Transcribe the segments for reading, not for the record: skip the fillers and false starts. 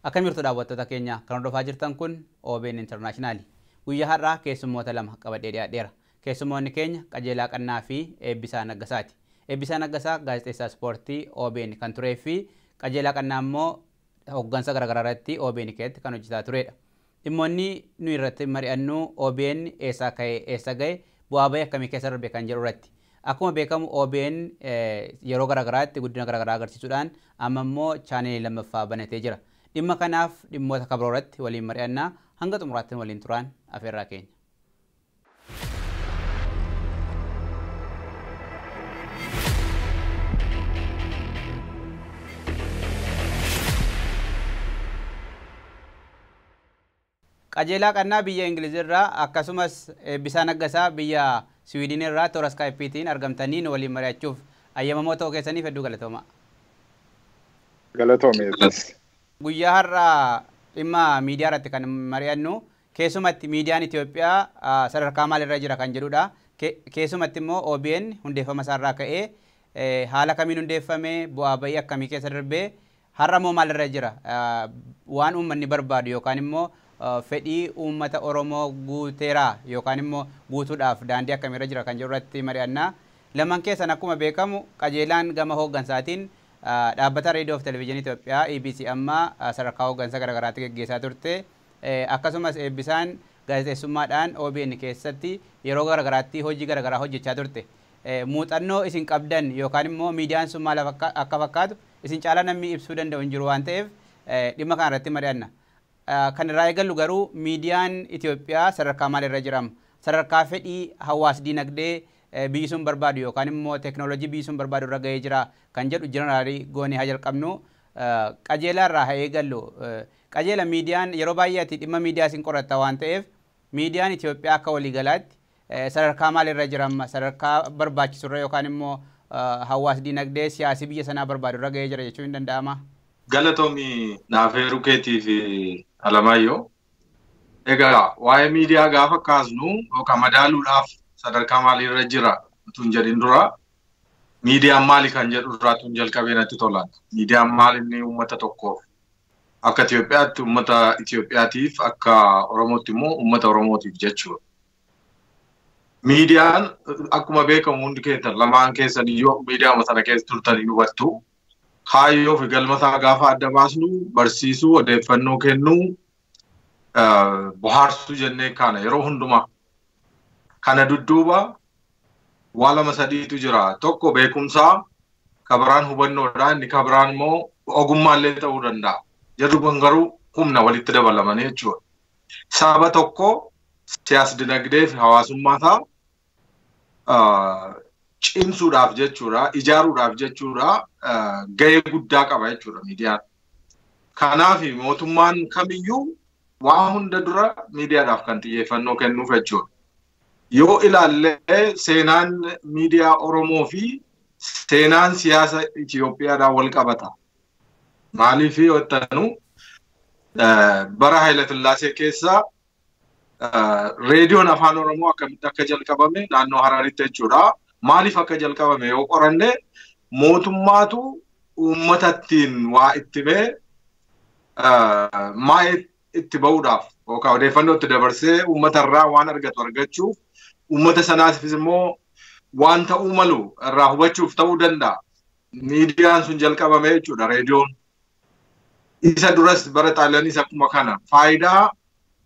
Akkamiirtu daawwattoota keenya kan hordofaa jirtan kun OBN International. Guyyaa har'aa keessummoota lama qabadhee dhiyaadheera. Keessummoonni keenya Qajeelaa Qannaa fi Eebbisaa Naggasaati. Eebbisaa Naggasaa gaazexeessaa ispoortii OBN kan turee fi Qajeelaa Qannaa immoo hooggansa garaagaraa irratti OBN keessatti kan hojjetaa turedha. Dhimmoonni nu irratti mari'annu OBN eessaa ka'ee eessa ga'e bu'aa bahii akkamii keessa darbe kan jedhu irratti. Akkuma beekamu OBN yeroo garaagaraatti guddina garaagaraa agarsiisuudhaan amma immoo chaanelii lammaffaa banatee jira. Dhimma kanaaf dhimmoota kabroo irratti waliin mari'annaa hanga xumuraatti waliin turaan afeerraa keenya. Qajeelaa Qannaa biyya Ingilizirraa akkasumas Eebbisaa Naggasaa biyya Swiidin irraa toora Skypeetiin argamtanii nu waliin mari'achuuf ayyamamoo ta'uu keessaniif hedduu galatooma. Galatoomeetas. Guyyaa har'aa dhimma miidiyaa irratti kan mari'annu keessumatti miidiyaan Itoophiyaa sadarkaa maalirra jira kan jedhudha. Keessumatti immoo OBN hundeeffama isaarraa ka'ee haala kamiin hundeeffame bu'aa bahii akkamii keessa darbee har'a immoo maalirra jira waan uummanni barbaadu yookaan immoo fedhii uummata Oromoo guuteeraa yookaan immoo guutuudhaaf daandii akkamiirra jira kan jedhu irratti mari'annaa. Lamaan keessan akkuma beekamu Qajeelaan gama hooggansaatiin dhaabbata reediyoo fi televezyiinii Itoophiyaa EBC amma sadarkaa hooggansa garaagaraatti gaggeessaa turte. Akkasumas Eebbisaan gaazexeessummaadhaan OBN keessatti yeroo garaagaraatti hojii garaagaraa hojjechaa turte. Muuxannoo isin qabdan yookaan immoo miidiyaan sun maal akka fakkaatu isin caalaa namni ibsuu danda'u hin jiru waan ta'eef dhimma kana irratti mari'anna. Kan irraa eegallu garuu miidiyaan Itoophiyaa sadarkaa maalirra jiramu? Sadarkaa fedhii hawaas dinagdee biyyi sun barbaadu yookaan immoo teeknooloojii biyyi sun barbaadu irra ga'ee jira kan jedhu jeneraalii goonee haa jalqabnu. Qajeelaa irraa haa eegallu. Qajeela miidiyaan yeroo baay'ee ati dhimma miidiyaa isin qoratta waan ta'eef miidiyaan Itoophiyaa akka waliigalaatti sadarkaa maalirra jirama? Sadarkaa barbaachisurra yookaan immoo hawaas dinagdee siyaasii biyya sanaa barbaadu irra ga'ee jira jechuun hin danda'ama? Galatoomi Naafeeruu keetii fi Alamaayyoo. Egaa waa'ee miidiyaa gaafa kaasnu yookaan madaaluudhaaf sadarkaa maalirra jira tun jedhin dura miidiyaan maali kan jedhu irraa tun jalqabee natti tola. Miidiyaan maal inni uummata tokkoof akka Itoophiyaatti uummata Itoophiyaatiif akka Oromootti immoo uummata Oromootiif jechuudha. Miidiyaan akkuma beekamu hundi keessan lamaan keessan iyyuu miidiyaa sana keessa turtanii hubattu. Kaayyoo fi galmataa gaafa adda baasnu barsiisuu, odeeffannoo kennuu, bohaarsuu jennee kana yeroo hundumaa. Kana dudduuba waa lama sadiitu jira. Tokko beekumsaa, kabiraan hubannoodha, inni kabiraan immoo ogummaallee ta'uu danda'a. Jarri kun garuu humna walitti dabalamanii jechuudha. Saba tokko siyaas dinagdee fi hawaasummaa cimsuudhaaf jechuudha, ijaaruudhaaf jechuudha, gahee guddaa qaba jechuudha miidiyaan. Kanaaf mootummaan kamiyyuu waa hunda dura miidiyaadhaaf kan xiyyeeffannoo kennuuf jechuudha. Yoo ilaallee seenaan miidiyaa Oromoo fi seenaan siyaasa Itoophiyaadhaan wal qabata. Maaliif yoo bara Haayile Sillaasee keessa reediyoon afaan Oromoo akkamitti akka jalqabame naannoo Hararitti jechuudha. Maaliif akka jalqabame yoo qoranne mootummaatu uummatattiin waa itti ba'e maa itti ba'uudhaaf yookaan odeeffannoo itti dabarsee uummatarraa waan argatu argachuuf uummata sanaafis immoo waan ta'uu malu irraa hubachuuf ta'uu danda'a. Miidiyaan sun jalqabame jechuudha reediyoon. Isa duras bara Xaaliyaaniis akkuma kana faayidaa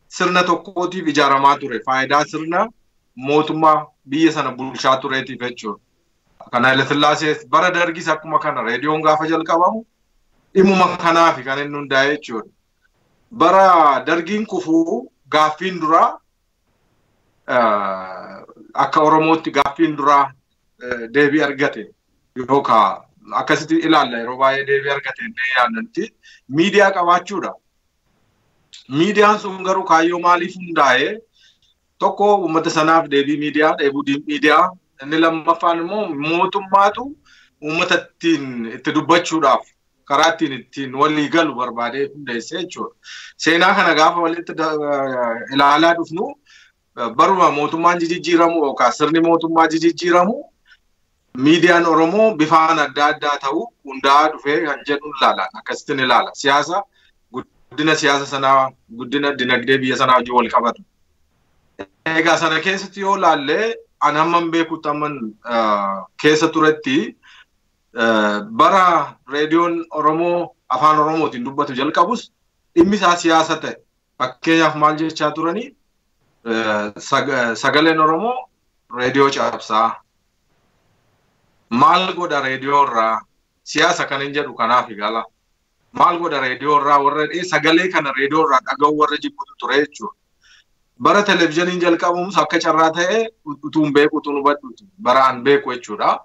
sirna tokkootiif ijaaramaa ture. Faayidaa sirna mootummaa biyya sana bulchaa tureetiif jechuudha. Kana Haayile Sillaasee bara Dargiis akkuma kana reediyoon gaafa jalqabamu dhimuma kanaaf kan inni hundaa'e jechuudha. Bara Dargiin kufuu gaaffiin duraa akka Oromootti gaaffiin duraa deebii argate yookaan akkasitti ilaalla yeroo baay'ee deebii argate illee yaadannti miidiyaa qabaachuudha. Miidiyaan sun garuu kaayyoo maaliif hundaa'e? Tokko uummata sanaaf deebii miidiyaa, dheebuu miidiyaa. Inni lammaffaan immoo mootummaatu uummata itti dubbachuudhaaf karaa ittiin walii galu barbaadee hundeessee jechuudha. Seenaa kana gaafa walitti ilaalaa dhufnu baruma mootummaan jijjiiramu yookaan sirni mootummaa jijjiiramu miidiyaan Oromoo bifaan adda addaa ta'u hundaa'aa dhufee kan jedhu ilaala. Akkasittiin ilaala. Siyaasa guddina siyaasa sanaa guddina dinagdee biyya sanaa wajjin wal qabatu. Egaa sana keessatti yoo laallee an hamman beekutti hamman keessa turetti bara reediyoon Oromoo afaan Oromootiin dubbatu jalqabus dhimmi isaa siyaasa ta'e. Fakkeenyaaf maal jechaa turanii sagaleen Oromoo reediyoo cabsaa. Maal godha reediyoo irraa siyaasa kan hin jedhu kanaaf igala. Maal godha reediyoo irraa warra sagalee kana reediyoo irraa dhaga'u warra jibbutu ture jechuudha. Bara televezyiiniin jalqabamus akka carraa ta'e utuun beeku utuun hubadhuuti. Baraan beeku jechuudha.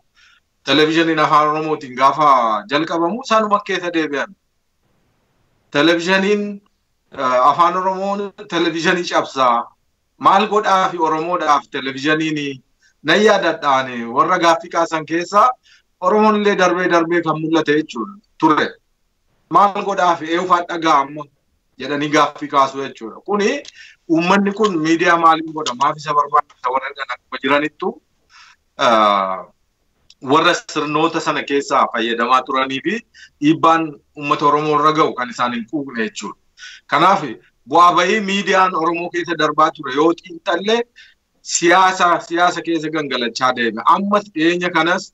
Televezyiiniin afaan Oromootiin gaafa jalqabamu saanuma keessa deebi'an. Televezyiiniin afaan Oromoon televezyiinii cabsaa. Maal godhaa fi Oromoodhaaf televezyiiniin nan yaadadhaan warra gaaffii kaasan keessa Oromoon illee darbee kan mul'ate jechuudha ture. Maal godhaa fi eeyyufaa dhaga'amma jedhanii gaaffii kaasu jechuudha. Kuni uummanni kun miidiyaa maaliin godha maaf isa barbaachisa warra akkuma jiranittu warra sirnoota sana keessaa fayyadamaa turanii fi dhiibbaan uummata Oromoo irra ga'u kan isaan hin quuqne jechuudha. Kanaaf bu'aa bahii miidiyaan Oromoo keessa darbaa ture yoo xiinxallee siyaasa keessa gangalachaa deeme. Ammas dhiyeenya kanas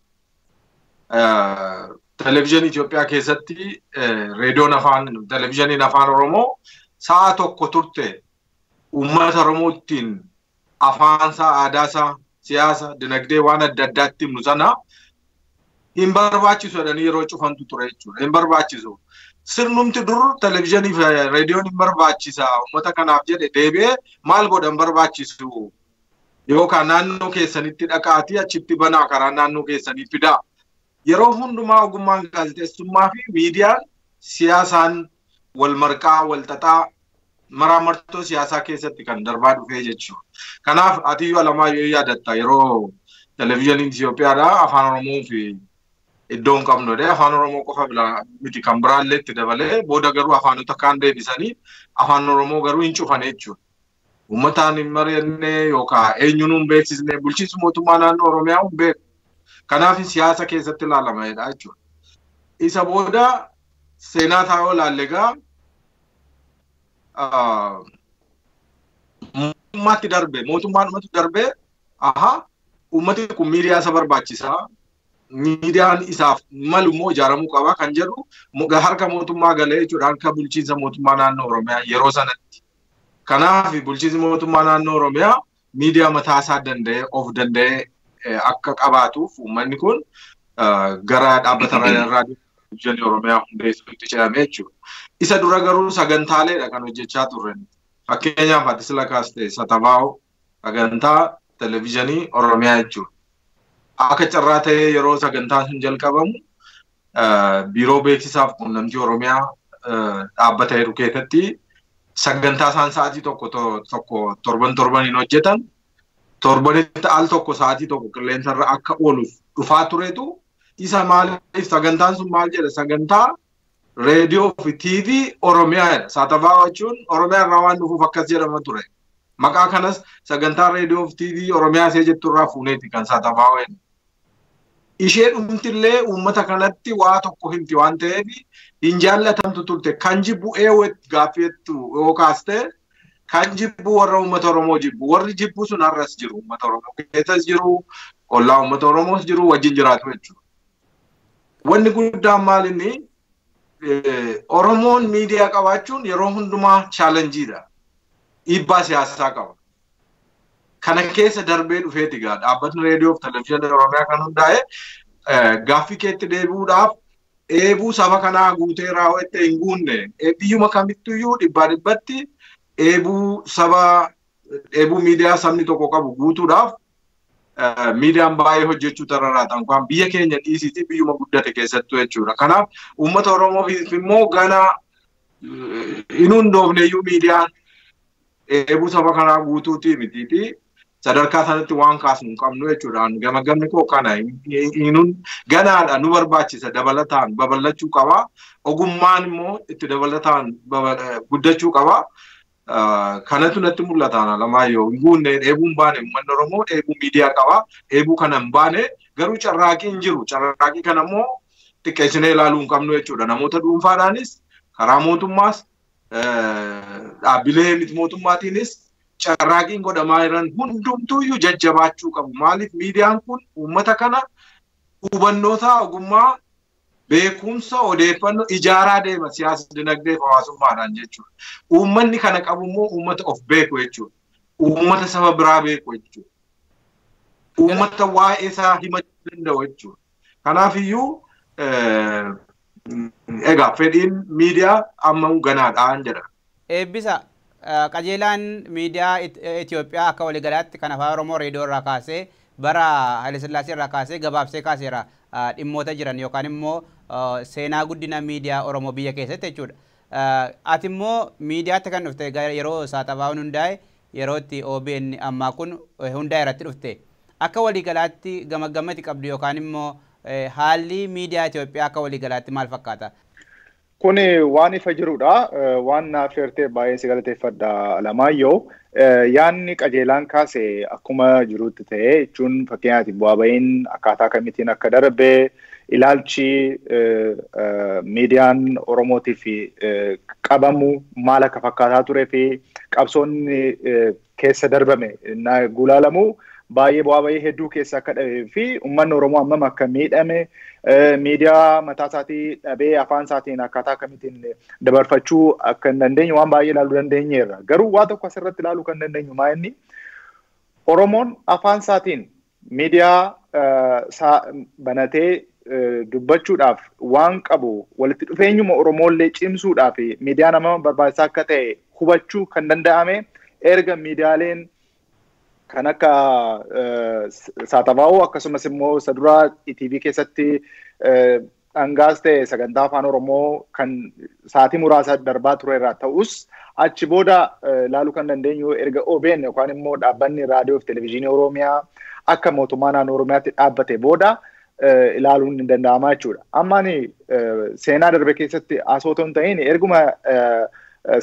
televezyiinii Itoophiyaa keessatti televezyiiniin afaan Oromoo sa'a tokko turte uummata Oromootiin afaansaa, aadaasaa, siyaasa, dinagdee waan adda addaatti himnu sana hin barbaachisu jedhanii yeroo cufantu ture jechuudha. Hin barbaachisu. Sirnumti dur televezyiinii fi reediyoon hin barbaachisa uummata kanaaf jedhe deebi'ee maal godhan barbaachisu yookaan naannoo keessanitti dhaqaatii achitti banaa karaa naannoo keessanii fidaa. Yeroo hundumaa ogummaan gaazexeessummaa fi miidiyaan siyaasaan wal marqaa wal xaxaa maraamartoo siyaasaa keessatti kan darbaa dhufee jechuudha. Kanaaf atiyyuu alamaa yoo yaadatta yeroo televezyiiniin Itoophiyaadhaa afaan Oromoo fi iddoo hin qabnodhe afaan Oromoo qofa miti kan biraallee itti dabalee booda garuu afaanota kaan deebisanii afaan Oromoo garuu hin cufane jechuudha. Uummataan hin mari'annee yookaan eenyuun hin beeksisne bulchiinsi mootummaa naannoo Oromiyaa hin beeku. Kanaaf siyaasa keessatti ilaalameedha jechuudha. Isa booda seenaa taa'oo ilaallegaa mootummaadhumatu darbe uummati kun miidiyaa isa barbaachisaa. Miidiyaan isaaf malu immoo ijaaramuu qaba kan jedhu harka mootummaa galee jechuudha harka bulchiinsa mootummaa naannoo Oromiyaa yeroo sanatti. Kanaaf bulchiinsi mootummaa naannoo Oromiyaa miidiyaa mataa isaa of danda'ee akka qabaatuuf uummanni kun gara dhaabbata raadiyoo Oromiyaa hundeessuutti ce'ame jechuudha. Isa dura garuu sagantaaleedha kan hojjechaa turre. Fakkeenyaaf ati sila kaastee Satabaa'oo sagantaa televezyiinii Oromiyaa jechuudha. Akka carraa ta'ee yeroo sagantaan sun jalqabamu biiroo beeksisaaf quunnamtii Oromiyaa dhaabbata jedhu keessatti sagantaa isaan sa'aatii tokko torbaniin hojjetan torbanitti al tokko sa'aatii tokko qilleensarra akka ooluuf dhufaa turetu isa maaliif sagantaan sun maal jedha sagantaa reediyoo fi TV Oromiyaa jedha. Satabaa'oo jechuun Oromiyaa irraa waan dhufuuf akkas jedhama ture. Maqaa kanas sagantaa reediyoo fi TV Oromiyaa ishee jettu irraa fuuneeti kan Satabaa'oo jedhu. Ishee dhumtillee uummata kanatti waa tokko himti waan ta'eef hin jaallatamtu turte kan jibbu gaaffiettu yoo kaaste kan jibbu warra uummata Oromoo jibbu warri jibbu sun har'as jiru uummata Oromoo keessas jiru ollaa uummata Oromoos jiru wajjin jiraatu jechuudha. Wanni guddaan maal inni Oromoon miidiyaa qabaachuun yeroo hundumaa chaalenjiidha. Dhiibbaa siyaasaa qaba. Kana keessa darbee dhufeeti gaa dhaabbatni reediyoo fi televezyiinii Oromiyaa kan hundaa'e gaaffii keetti deebi'uudhaaf eebuu saba kanaa guutee raawwattee hin guunne biyyuma kamittuyyuu dhibbaa dhibbatti eebuu miidiyaa sabni tokko qabu guutuudhaaf miidiyaan baay'ee hojjechuu tararaatan kan biyya keenya dhiisiti biyyuma guddate keessattuu jechuudha. Kanaaf uummata Oromoof immoo gana hin hundoofneyyuu miidiyaan eebuu saba kanaa guutuutii mitiiti. Sadarkaa sanatti waan kaasnu hin qabnu jechuudhaan gamagamni koo kana ganaadha nu barbaachisa dabalataan babal'achuu qaba. Ogummaan immoo itti dabalataan guddachuu qaba. Kanatu natti mul'ata Alamaayyoo hin guunne eebuun baane uummanni Oromoo eebuu miidiyaa qaba. Eebuu kana hin baane garuu carraaqii hin jiru. Carraaqii kana immoo xiqqeessinee ilaaluu hin qabnu jechuudha. Namoota dhuunfaadhaanis karaa mootummaas dhaabbilee miti mootummaatiinis carraaqiin godhamaa jiran hundumtuuyyuu jajjabaachuu qabu. Maaliif miidiyaan kun uummata kana hubannoota ogummaa beekumsa odeeffannoo ijaaraa deema siyaasa dinagdee fi hawaasummaadhaan jechuudha. Uummanni kana qabu immoo uummata of beeku jechuudha. Uummata saba biraa beeku jechuudha. Uummata waa'ee isaa himachuu danda'u jechuudha. Kanaafiyyuu egaa fedhiin miidiyaa amma ganaadhaan jedha. Eebbisa qajeelaan miidiyaa Itoophiyaa akka waliigalaatti kan afaan Oromoo reediyoo irraa kaasee bara Haile Sillaasee irraa kaasee gabaabsee kaaseera dhimmoota jiran yookaan immoo seenaa guddina miidiyaa Oromoo biyya keessatti jechuudha. Ati immoo miidiyaatti kan dhufte yeroo Saaxabaawwan hundaa'e yeroo itti OBN ammaa kun hundaa'e irratti dhufte. Akka waliigalaatti gamaggama qabdu yookaan immoo haalli miidiyaa Itoophiyaa akka waliigalaatti maal fakkaata? Kun waan ifa jirudha. Waan naaf eertee baay'ee si galateeffadha Alamaayyoo. Yaanni qajeelaan kaase akkuma jirutti ta'e jechuun fakkeenyaaf bu'aa ba'iin akkaataa kamitiin akka darbe ilaalchi miidiyaan Oromootiif qabamu maal akka fakkaataa turee fi qabsoonni keessa darbame gulaalamu baay'ee bu'aa bahii hedduu keessa akka dhabee fi uummanni Oromoo hammam akka miidhame miidiyaa mataa isaatii dhabee afaan isaatiin akkaataa kamitiin dabarfachuu akka hin dandeenye waan baay'ee ilaaluu dandeenyeerra. Garuu waa tokko asirratti ilaaluu kan dandeenyu maa inni Oromoon afaan isaatiin miidiyaa banatee dubbachuudhaaf waan qabu walitti dhufeenyuma Oromooillee cimsuudhaaf miidiyaa nama barbaachisaa akka ta'e hubachuu kan danda'ame erga miidiyaaleen kan akka Saaxabaawoo akkasumas immoo saduraa ETV keessatti dhangaas ta'e sagantaa afaan Oromoo kan sa'aatii muraasa darbaa ture irraa ta'us achi booda ilaaluu kan dandeenyu erga OBN yookaan immoo dhaabbanni raadiyoo fi televezyiinii Oromiyaa akka mootummaa naannoo Oromiyaatti dhaabbate booda ilaaluun hin danda'amaa jechuudha. Ammaani seenaa darbe keessatti asootoon ta'in erguma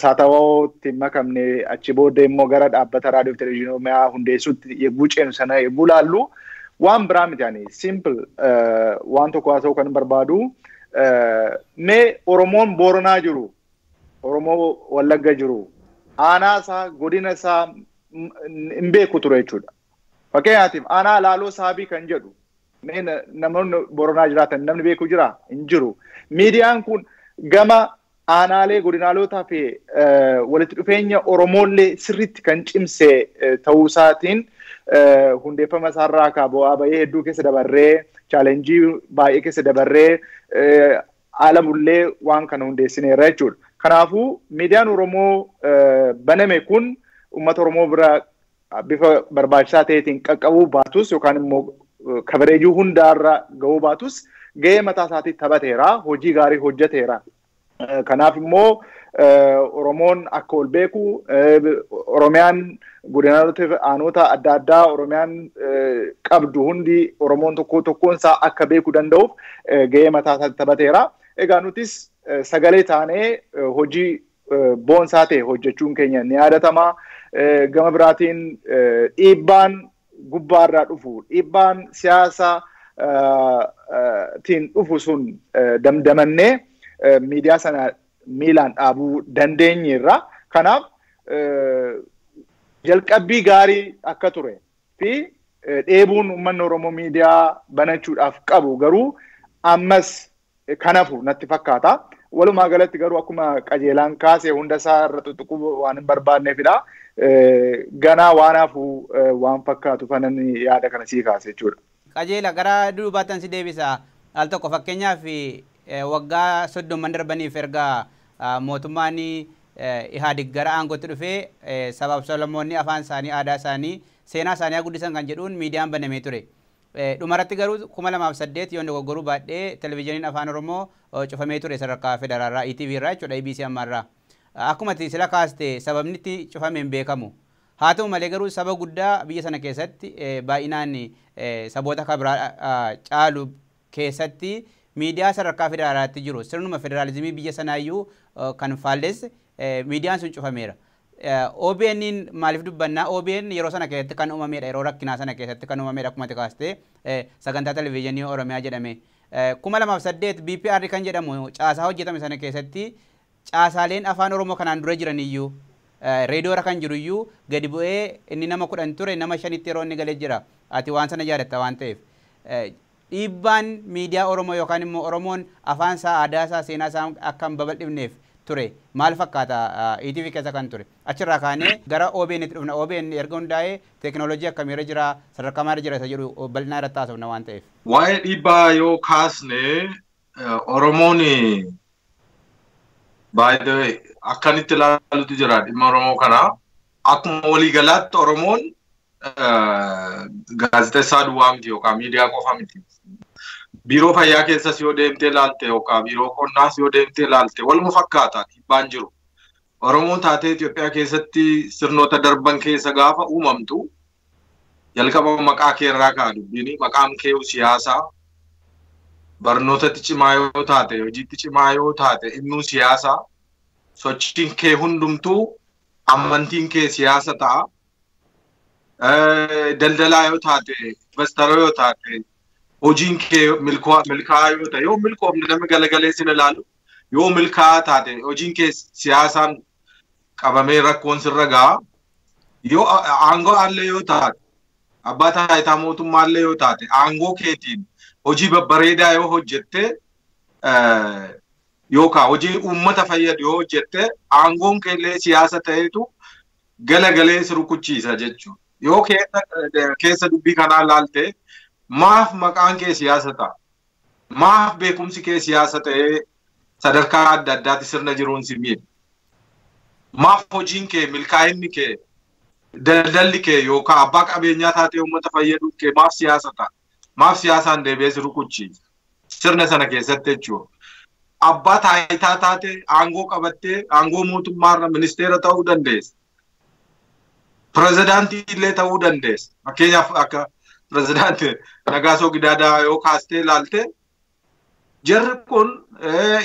Saaxabaawootti makamne achi booda immoo gara dhaabbata raadiyoo fi televezyiinii Oromiyaa hundeessuutti yegguu ceenu sana yegguu laallu waan biraa miti ani simple waan tokko haasa'uu kan barbaadu mee Oromoon Booranaa jiru Oromoo Wallagga jiru aanaa isaa godina isaa hin beeku ture jechuudha. Fakkeenyaatiif aanaa Laaloo Saabii kan jedhu mee namoonni Booranaa jiraatan namni beeku jira hin jiru. Miidiyaan kun gama aanaalee godinaalootaa fi walitti dhufeenya Oromoollee sirriitti kan cimse ta'uu isaatiin hundeeffama isaarraa akka bu'aa bahii hedduu keessa dabarree chaalenjii baay'ee keessa dabarree alamullee waan kana hundeessineerra jechuudha. Kanaafuu miidiyaan Oromoo baname kun uummata Oromoo bira bifa barbaachisaa ta'eetiin qaqqabuu baatus yookaan immoo kabareejuu hundaarra gahuu baatus gahee mataa isaatii taphateera, hojii gaarii hojjeteera. Kanaaf immoo Oromoon akka ol beeku Oromiyaan godinaalee aanota adda addaa Oromiyaan qabdu hundi Oromoon tokkoon isaa akka beekuu danda'uuf gahee mataa isaatti taphateera. Egaa nutis sagalee taanee hojii boonsaa ta'e hojjechuun keenya ni yaadatama. Gama biraatiin dhiibbaan gubbaarraa dhufu dhiibbaan siyaasa tiin dhufu sun damdamannee miidiyaa sana miilaan dhaabuu dandeenyeerra. Kanaaf jalqabbii gaarii akka ture fi dheebuun uummanni Oromoo miidiyaa banachuudhaaf qabu garuu ammas kanafu natti fakkaata. Walumaa galatti garuu akkuma qajeelaan kaasee hunda isaa irra tuttuquu waan hin barbaanneefidha. Ganaa waan hafu waan fakkaatu fanan yaada kana sii kaase jechuudha. Qajeela gara duubaatti si deebisa. Al tokko fakkeenyaaf waggaa 30 darbaniif erga mootummaan Ihaadig gara aangootti dhufee sabab Solomoonni afaan isaanii aadaa isaanii seenaa isaanii guddisan kan jedhuun miidiyaan banamee ture. Dhumarratti garuu 2008 yoon dogoggoruu baadhee televezyiiniin afaan Oromoo cufamee ture sadarkaa federaalaa ETV irraa jechuudha EBC ammaarraa. Akkuma sila kaaste sababni itti cufameen beekamu. Haa ta'u malee garuu saba guddaa biyya sana keessatti baay'inaan saboota kabiraa caalu keessatti miidiyaa sadarkaa federaalaatti jiru. Sirnuma federaalizimii biyya sanaayyuu kan faallesse miidiyaan sun cufameera. OBN maaliif dubbannaa? OBN yeroo sana keessatti kan uumamedha. Yeroo rakkinaa sana keessatti kan uumamedha akkuma kaaste sagantaa televezyiinii Oromiyaa jedhame. 2008 BPR kan jedhamu caasaa hojjetame sana keessatti caasaaleen afaan Oromoo kanaan dura jiran iyyuu reediyoo irra kan jiru iyyuu gadi bu'ee inni nama 10 ture nama 5tti yeroo inni galee jira. Ati waan sana jaalatta waan ta'eef. Dhiibbaan miidiyaa Oromoo yookaan immoo Oromoon afaan isaa, aadaa isaa, seenaa isaa akka hin babal'ifneef ture maal fakkaata ETV keessa kan ture. Achirraa kaanee gara OBN itti dhufna. OBN erga hundaa'ee teekinooloojii akkamiirra jira, sadarkaa maalirra jira isa jedhu bal'inaa irratti haasofna waan ta'eef. Waa'ee dhiibbaa yoo kaasne Oromoon by the way akkanitti ilaalutu jira dhimma Oromoo kana. Akkuma waliigalaatti Oromoon gaazexeessaa duwwaa miti yookaan miidiyaa qofa miti. Biiroo fayyaa keessas yoo deemtee ilaalte yookaan biiroo qonnaas yoo deemtee ilaalte waluma fakkaata dhiibbaan jiru. Oromoon taatee Itoophiyaa keessatti sirnoota darban keessa gaafa uumamtu jalqaba maqaa kee irraa ka'a dubbiin maqaan kee siyaasaa barnootatti cimaa yoo taate hojiitti cimaa yoo taate innuu siyaasaa sochiin kee hundumtuu amantiin kee siyaasa ta'a. Daldalaa yoo taate investara yoo taate hojiin kee milkaa'aa yoo ta'e yoo milkoomne namni galagalee sin ilaalu yoo milkaa'aa taate hojiin kee siyaasaan qabamee rakkoon sirra ga'a. Yoo aangoo allee yoo taate abbaa taayitaa mootummaa allee yoo taate aangoo keetiin hojii babbareedaa yoo hojjette yookaan hojii uummata fayyadu yoo hojjette aangoon keellee siyaasa ta'etu galagalee si rukuchiisa jechuudha. Yoo keessa dubbii kanaa ilaalte maaf maqaan kee siyaasa ta'a? Maaf beekumsi kee siyaasa ta'ee sadarkaa adda addaatti sirna jiruun si miidha? Maaf hojiin kee, milkaa'inni kee, daldalli kee yookaan abbaa qabeenyaa taatee uummata fayyaduu kee maaf siyaasa ta'a? Maaf siyaasaan deebi'ee si rukuchiisa? Sirna sana keessatti jechuudha. Abbaa taayitaa taatee aangoo qabattee aangoo mootummaarra ministeera ta'uu dandeessa. Pirezidaantii illee ta'uu dandeessa. Fakkeenyaaf akka pirezidaantii Nagaasoo Gidaadaa yoo kaastee ilaalte jarri kun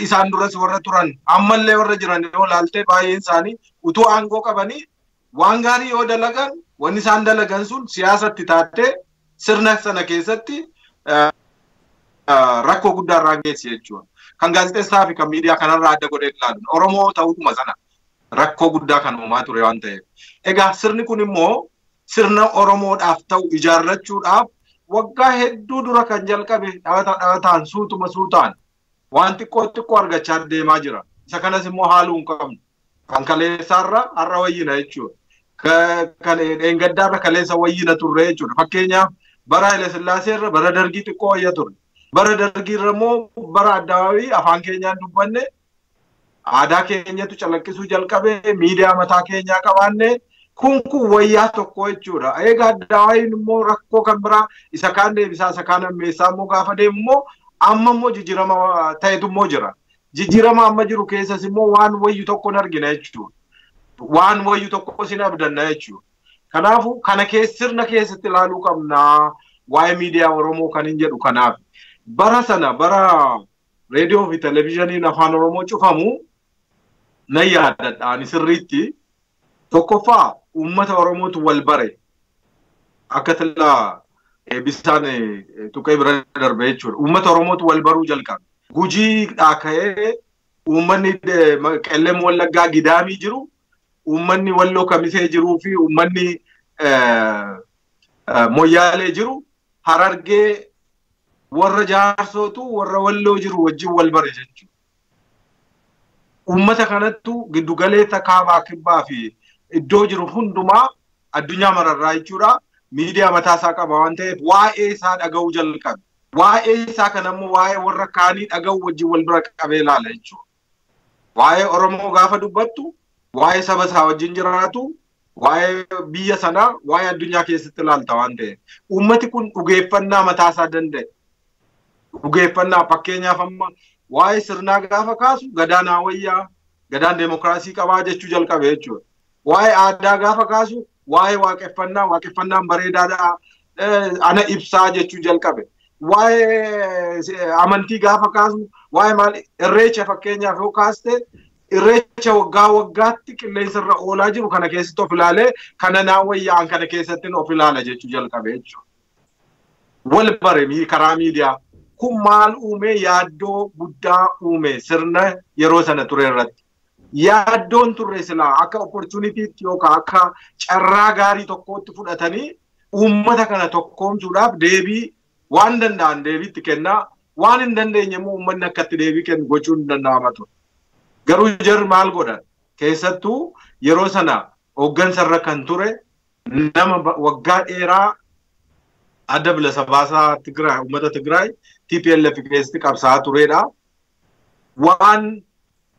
isaan duras warra turan ammallee warra jiran yoo ilaalte baay'een isaanii utuu aangoo qabanii waan gaarii yoo dalagan wanni isaan dalagan sun siyaasatti taattee sirna sana keessatti rakkoo guddaa irraan geessi jechuudha. Kan gaazexeessaa fi kan miidiyaa kanarraa adda godhee ilaalu Oromoo ta'uutuma sana rakkoo guddaa kan uumaa ture waan ta'eef. Egaa sirni kun immoo sirna Oromoodhaaf ta'u ijaarrachuudhaaf waggaa hedduu dura kan jalqabe dhawataan suutuma suutaan waan xiqqoo argachaa deemaa jira. Isa kanas immoo haaluu hin qabnu. Kan kaleessaarra har'a wayyina jechuudha. Kan dheengaddaarra kaleessa wayyina turre jechuudha. Fakkeenyaaf bara Haile Sillaaseerra bara dargii xiqqoo wayya ture. Bara dargiirra immoo bara Addawaawii afaan keenyaan dubbanne aadaa keenyatu calaqqisuu jalqabe miidiyaa mataa keenyaa qabaanne kun wayyaa tokko jechuudha. Egaa Addawaawiin immoo rakkoo kan biraa isa kaan deebisaa isa kaan ammeessaa immoo gaafa deemu immoo amma immoo jijjiirama ta'etu immoo jira. Jijjiirama amma jiru keessas immoo waan wayyu tokko hin argina jechuudha. Waan wayyu tokko sin abdanna jechuudha. Kanaafuu kana sirna keessatti ilaaluu qabna waa'ee miidiyaa Oromoo kan hin jedhu kanaaf. Bara sana bara reediyoo fi televezyiiniin afaan Oromoo cufamu nan yaadadha ani sirriitti tokkoffaa uummata Oromootu wal bare akka tillaa bisaan tuqee bira darbe jechuudha. Uummata Oromootu wal baruu jalqabe. Gujiidhaa ka'ee uummanni Qellem Wallaggaa Gidaamii jiru, uummanni Walloo Kamisee jiruu fi uummanni Moyyaalee jiru Harargee warra Jaarsootu warra Walloo jiru wajjin wal bare jechuudha. Uummata kanattu giddugaleessa kaabaa kibbaa fi iddoo jiru hundumaa addunyaa mararraa jechuudha. Miidiyaa mataasaa qaba waan ta'eef waa'ee isaa dhaga'uu jalqabe. Waa'ee isaa kanammoo waa'ee warra kaanii dhaga'uu wajjin wal bira qabee ilaala jechuudha. Waa'ee Oromoo gaafa dubbattu, waa'ee saba isaa wajjin jiraatu, waa'ee biyya sanaa, waa'ee addunyaa keessatti ilaalta waan ta'eef. Uummati kun dhugeeffannaa mataasaa danda'e. Dhugeeffannaa fakkeenyaaf amma waa'ee sirnaa gaafa kaasu gadaan Haawayyaa, gadaan deemokiraasii qabaa jechuu jalqabe jechuudha. Waa'ee aadaa gaafa kaasu waa'ee waaqeffannaan bareedaadhaa ana ibsaa jechuu jalqabe. Waa'ee amantii gaafa kaasu waa'ee maal irreecha fakkeenyaaf yoo kaaste irreecha waggaa waggaatti qilleensa irra oolaa jiru kana keessatti of ilaalee kana Haawayyaa kana keessatti of ilaala jechuu jalqabe jechuudha. Wal bare karaa miidiyaa. Kun maal uume yaaddoo guddaa uume sirna yeroo sana ture irratti. yaaddoon turre silaa akka opportunitiitti yookaan akka carraa gaarii tokkootti fudhatanii uummata kana tokkoomsuudhaaf deebii waan danda'an deebiitti kennaa waan hin dandeenye immoo uummanni akkatti deebii kennu gochuun hin danda'ama ture. Garuu jarri maal godhan keessattuu yeroo sana hooggansarra kan ture nama waggaa dheeraa adda bilisa baasaa Tigraay uummata Tigraay TPLF keessatti qabsaa'aa turedha. Waan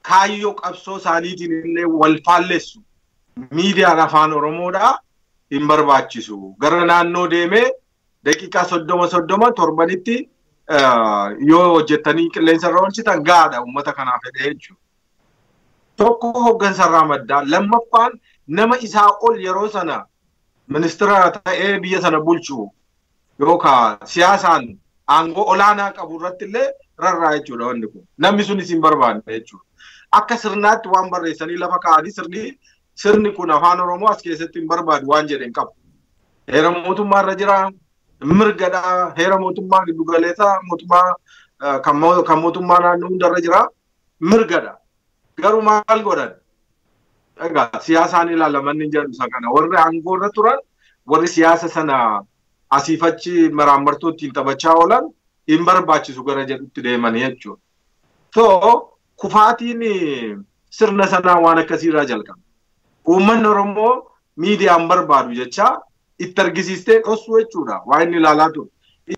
kaayyoo qabsoo isaaniitiin illee wal faalleessu miidiyaan afaan Oromoodhaa hin barbaachisu. Gara naannoo deemee daqiiqaa 30 torbanitti yoo hojjettanii qilleensarra oolchitan gaadha uummata kanaaf jedhee jechuudha. Tokko hooggansarraa maddaa lammaffaan nama isaa ol yeroo sana ministeera ta'ee biyya sana bulchu yookaan siyaasaan aangoo olaanaa qabu irratti illee rarraa jechuudha wanni kun. Namni sunis hin barbaanne jechuudha. Akka sirnaatti waan barreessanii lafa kaa'anii sirni kun afaan Oromoo as keessatti hin barbaadu waan jedhan qabu. Heera mootummaa irra jira mirgadha. Heera mootummaa giddugaleessaa mootummaa kan mootummaa naannoo hundarra jira mirgadha. Garuu maal godhan? Egaa siyaasaan ilaalaman hin jedhu isa kana warri aangoo irra turan warri siyaasa sana asiifachi maraammartuu ittiin taphachaa oolan hin barbaachisu gara jedhutti deemanii jechuudha. So kufaatiin sirna sanaa waan akkasiirraa jalqaba. Uummanni Oromoo miidiyaan barbaadu jecha itti argisiistee dhossu jechuudha. Waa inni ilaalaa ture.